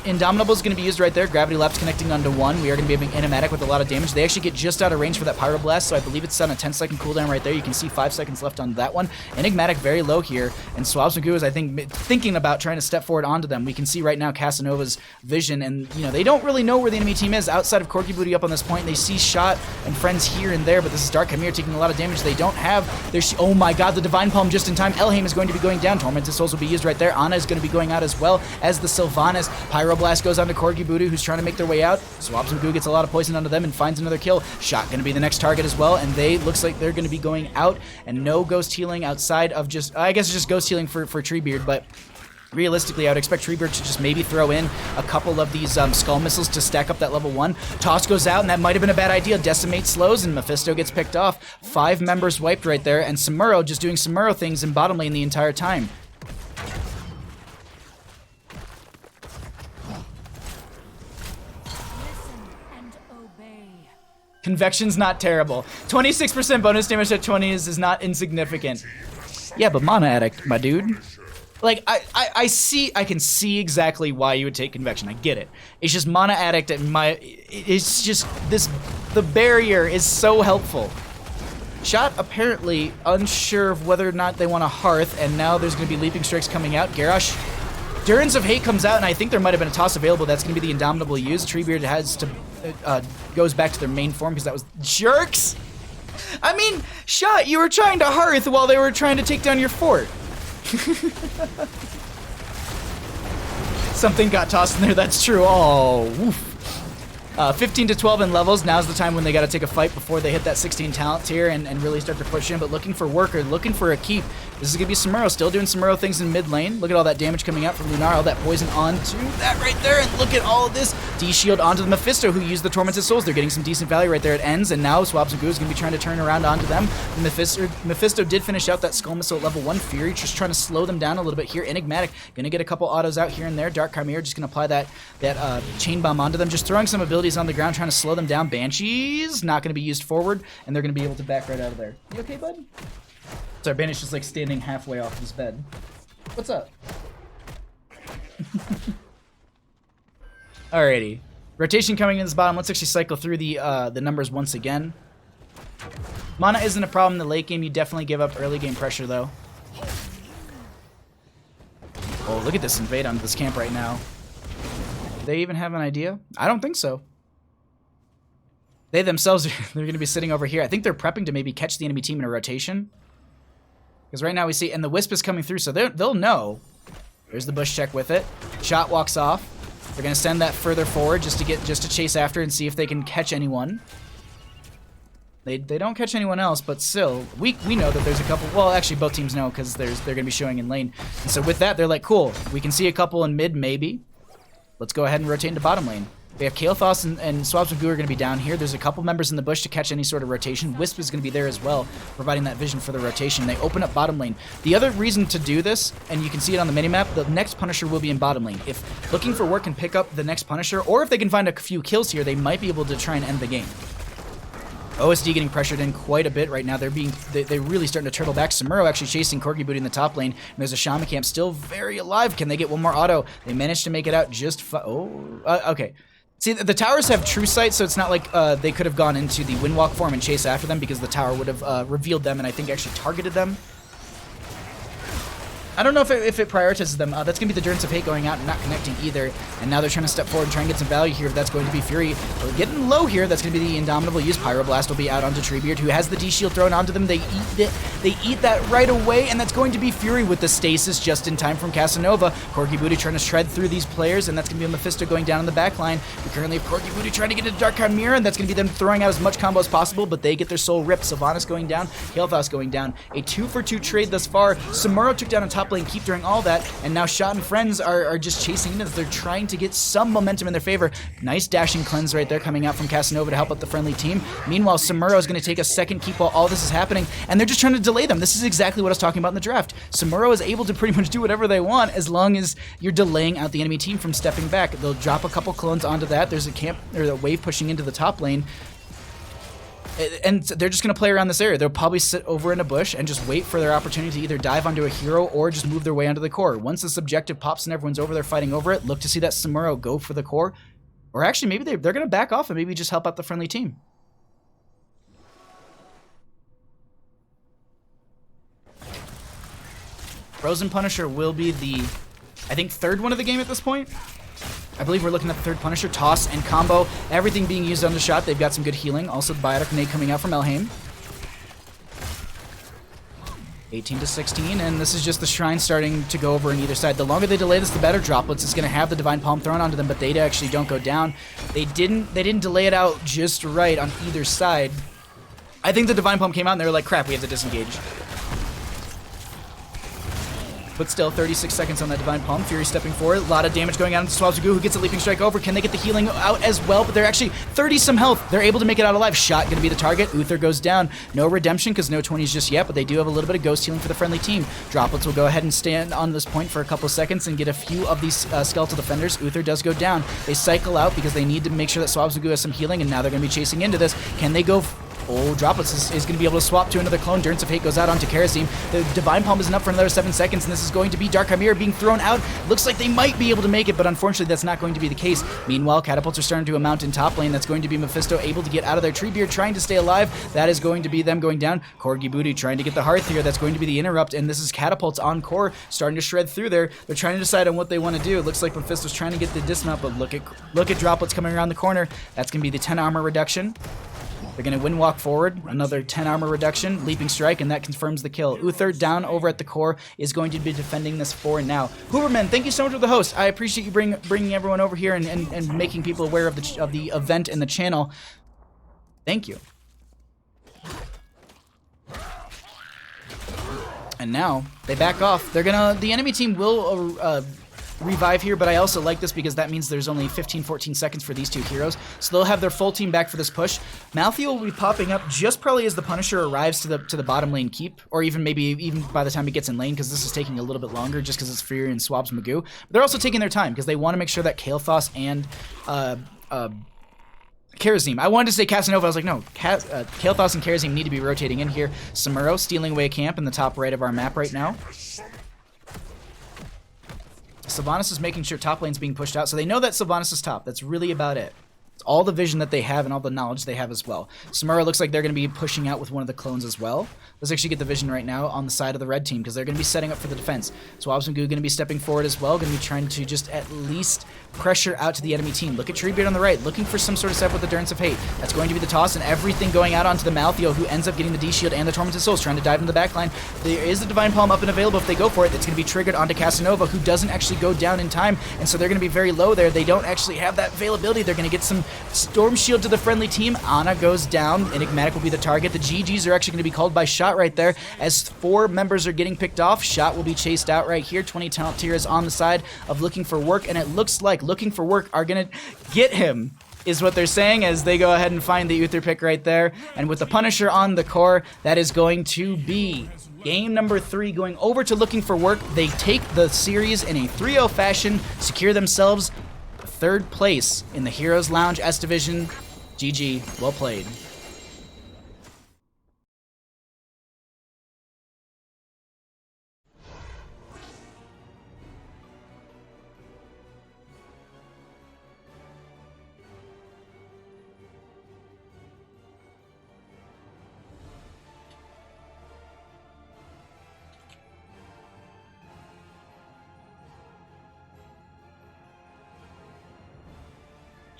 Indomitable is going to be used right there. Gravity Lapse connecting onto 1. We are going to be having Enigmatic with a lot of damage. They actually get just out of range for that Pyroblast, so I believe it's on a 10-second cooldown right there. You can see 5 seconds left on that one. Enigmatic very low here, and Swabs Magoo is, I think, thinking about trying to step forward onto them. We can see right now Casanova's vision, and, you know, they don't really know where the enemy team is outside of Corgi Booty up on this point. They see Shot and friends here and there, but this is Dark Chimera taking a lot of damage. They don't have their... Oh my god, the Divine Palm just in time. Elhaim is going to be going down. Tormented Souls will be used right there. Ana is going to be going out as well as the Sylvanas. Pyroblast goes on to Corgi Booty, who's trying to make their way out. Swabs Magoo gets a lot of poison onto them and finds another kill. Shot going to be the next target as well, and they looks like they're going to be going out, and no ghost healing outside of just, I guess it's just ghost healing for Treebeard, but realistically, I would expect Treebeard to just maybe throw in a couple of these Skull Missiles to stack up that level 1. Toss goes out, and that might have been a bad idea. Decimate slows, and Mephisto gets picked off. 5 members wiped right there, and Samuro just doing Samuro things in bottom lane the entire time. Convection's not terrible. 26% bonus damage at 20 is not insignificant. Yeah, but Mana Addict, my dude. Like, I can see exactly why you would take Convection. I get it. It's just Mana Addict at it's just the barrier is so helpful. Shot apparently unsure of whether or not they want a Hearth, and now there's going to be Leaping Strikes coming out. Garrosh, Durance of Hate comes out, and I think there might have been a toss available. That's going to be the Indomitable use. Treebeard has to goes back to their main form because that was jerks. I mean, Shot, you were trying to Hearth while they were trying to take down your fort. Something got tossed in there, that's true. Oh, woof. 15 to 12 in levels. Now's the time when they got to take a fight before they hit that 16 talent tier and really start to push in. But looking for worker, looking for a keep. This is going to be Samuro, still doing Samuro things in mid lane. Look at all that damage coming out from Lunar, all that poison onto that right there. And look at all of this. D-shield onto the Mephisto, who used the Tormented Souls. They're getting some decent value right there. It ends, and now Swabs and Goo is going to be trying to turn around onto them. The Mephisto did finish out that Skull Missile at level 1. Fury just trying to slow them down a little bit here. Enigmatic going to get a couple autos out here and there. Dark Chimera just going to apply that Chain Bomb onto them. Just throwing some abilities on the ground, trying to slow them down. Banshees not going to be used forward, and they're going to be able to back right out of there. You okay, bud? Sorry, Banish just like standing halfway off his bed. What's up? Alrighty. Rotation coming in this bottom. Let's actually cycle through the numbers once again. Mana isn't a problem in the late game. You definitely give up early game pressure, though. Oh, look at this invade onto this camp right now. Do they even have an idea? I don't think so. They themselves, they're going to be sitting over here. I think they're prepping to maybe catch the enemy team in a rotation. Because right now we see, and the Wisp is coming through, so they'll know. There's the bush check with it. Shot walks off. They're going to send that further forward just to chase after and see if they can catch anyone. They don't catch anyone else, but still, we know that there's a couple. Well, actually, both teams know because they're going to be showing in lane. And so with that, they're like, cool. We can see a couple in mid, maybe. Let's go ahead and rotate into bottom lane. We have Kael'thas and Swabs and Goo are going to be down here. There's a couple members in the bush to catch any sort of rotation. Wisp is going to be there as well, providing that vision for the rotation. They open up bottom lane. The other reason to do this, and you can see it on the minimap, the next Punisher will be in bottom lane. If looking for work can pick up the next Punisher, or if they can find a few kills here, they might be able to try and end the game. OSD getting pressured in quite a bit right now. They're really starting to turtle back. Samuro actually chasing Corgi Booty in the top lane. And there's a Shaman Camp still very alive. Can they get one more auto? They managed to make it out just okay. See, the towers have true sight, so it's not like they could have gone into the Windwalk form and chase after them because the tower would have revealed them and I think actually targeted them. I don't know if it prioritizes them. That's going to be the Durance of Hate going out and not connecting either. And now they're trying to step forward and try and get some value here. That's going to be Fury. We're getting low here. That's going to be the Indomitable use. Pyroblast will be out onto Treebeard, who has the D-Shield thrown onto them. They eat it. They eat that right away, and that's going to be Fury with the stasis just in time from Casanova. Corgi Booty trying to shred through these players, and that's going to be Mephisto going down in the back line. We currently have Corgi Booty trying to get into Dark Chimera, and that's going to be them throwing out as much combo as possible, but they get their soul ripped. Sylvanas going down, Kael'thas going down. A 2-for-2 trade thus far. Samuro took down a top lane keep during all that, and now Shot and friends are just chasing into this. They're trying to get some momentum in their favor. Nice dashing cleanse right there coming out from Casanova to help out the friendly team. Meanwhile, Samuro is going to take a second keep while all this is happening, and they're just trying to delay them. This is exactly what I was talking about in the draft. Samuro is able to pretty much do whatever they want as long as you're delaying out the enemy team from stepping back. They'll drop a couple clones onto that. There's a camp or a wave pushing into the top lane. And they're just going to play around this area. They'll probably sit over in a bush and just wait for their opportunity to either dive onto a hero or just move their way onto the core. Once this objective pops and everyone's over there fighting over it, look to see that Samuro go for the core. Or actually, maybe they're going to back off and maybe just help out the friendly team. Frozen Punisher will be the, I think, third one of the game at this point. I believe we're looking at the third Punisher, toss and combo, everything being used on the shot. They've got some good healing. Also, the Biotic Nade coming out from Elhaim. 18-16, and this is just the Shrine starting to go over on either side. The longer they delay this, the better. Droplets is going to have the Divine Palm thrown onto them, but they actually don't go down. They didn't delay it out just right on either side. I think the Divine Palm came out and they were like, crap, we have to disengage. But still, 36 seconds on that Divine Palm. Fury stepping forward. A lot of damage going on into Swabzagu, who gets a Leaping Strike over. Can they get the healing out as well? But they're actually 30-some health. They're able to make it out alive. Shot going to be the target. Uther goes down. No redemption because no 20s just yet, but they do have a little bit of ghost healing for the friendly team. Droplets will go ahead and stand on this point for a couple seconds and get a few of these skeletal defenders. Uther does go down. They cycle out because they need to make sure that Swabzagu has some healing, and now they're going to be chasing into this. Can they go... Oh, Droplets is going to be able to swap to another clone. Durance of Hate goes out onto Kerosene. The Divine Palm isn't up for another 7 seconds, and this is going to be Dark Chimera being thrown out. Looks like they might be able to make it, but unfortunately that's not going to be the case. Meanwhile, catapults are starting to mount in top lane. That's going to be Mephisto able to get out of their Treebeard, trying to stay alive. That is going to be them going down. Corgi Booty trying to get the Hearth here. That's going to be the interrupt, and this is catapults on core starting to shred through there. They're trying to decide on what they want to do. It looks like Mephisto's trying to get the dismount, but look at Droplets coming around the corner. That's going to be the 10 armor reduction. They're going to wind walk forward, another 10 armor reduction, leaping strike, and that confirms the kill. Uther down over at the core is going to be defending this for now. Hooverman, thank you so much for the host. I appreciate you bringing everyone over here and making people aware of the event and the channel. Thank you. And now they back off. The enemy team will revive here, but I also like this because that means there's only 15-14 seconds for these two heroes, so they'll have their full team back for this push. Malthael will be popping up just probably as the Punisher arrives to the bottom lane keep, or maybe even by the time he gets in lane, because this is taking a little bit longer just because it's Fury and Swabs Magoo. But they're also taking their time because they want to make sure that Kael'thas and Kharazim. I wanted to say Casanova. I was like, no, Kael'thas and Kharazim need to be rotating in here. Samuro stealing away a camp in the top right of our map right now. Sylvanas is making sure top lane's being pushed out, so they know that Sylvanas is top. That's really about it. It's all the vision that they have and all the knowledge they have as well. Samuro looks like they're going to be pushing out with one of the clones as well. Let's actually get the vision right now on the side of the red team because they're going to be setting up for the defense. Swabs and Goo going to be stepping forward as well, going to be trying to just at least pressure out to the enemy team. Look at Treebeard on the right, looking for some sort of step with the Durance of Hate. That's going to be the toss, and everything going out onto the Malthael, who ends up getting the D-Shield and the Tormented Souls, trying to dive into the backline. There is the Divine Palm up and available if they go for it. It's going to be triggered onto Casanova, who doesn't actually go down in time, and so they're going to be very low there. They don't actually have that availability. They're going to get some Storm Shield to the friendly team. Ana goes down. Enigmatic will be the target. The GGs are actually going to be called by Shot right there, as 4 members are getting picked off. Shot will be chased out right here. 20 Talent Tier is on the side of Looking for Work, and it looks like Looking for Work are going to get him, is what they're saying, as they go ahead and find the Uther pick right there. And with the Punisher on the core, that is going to be game number 3 going over to Looking for Work. They take the series in a 3-0 fashion, secure themselves 3rd place in the Heroes Lounge S Division. GG, well played.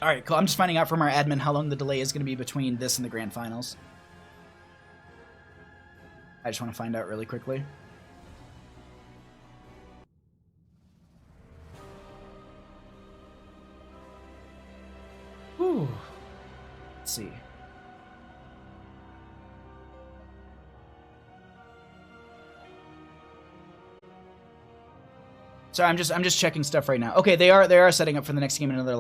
All right, cool. I'm just finding out from our admin how long the delay is going to be between this and the grand finals. I just want to find out really quickly. Whew. Let's see. Sorry, I'm just checking stuff right now. Okay, they are setting up for the next game in another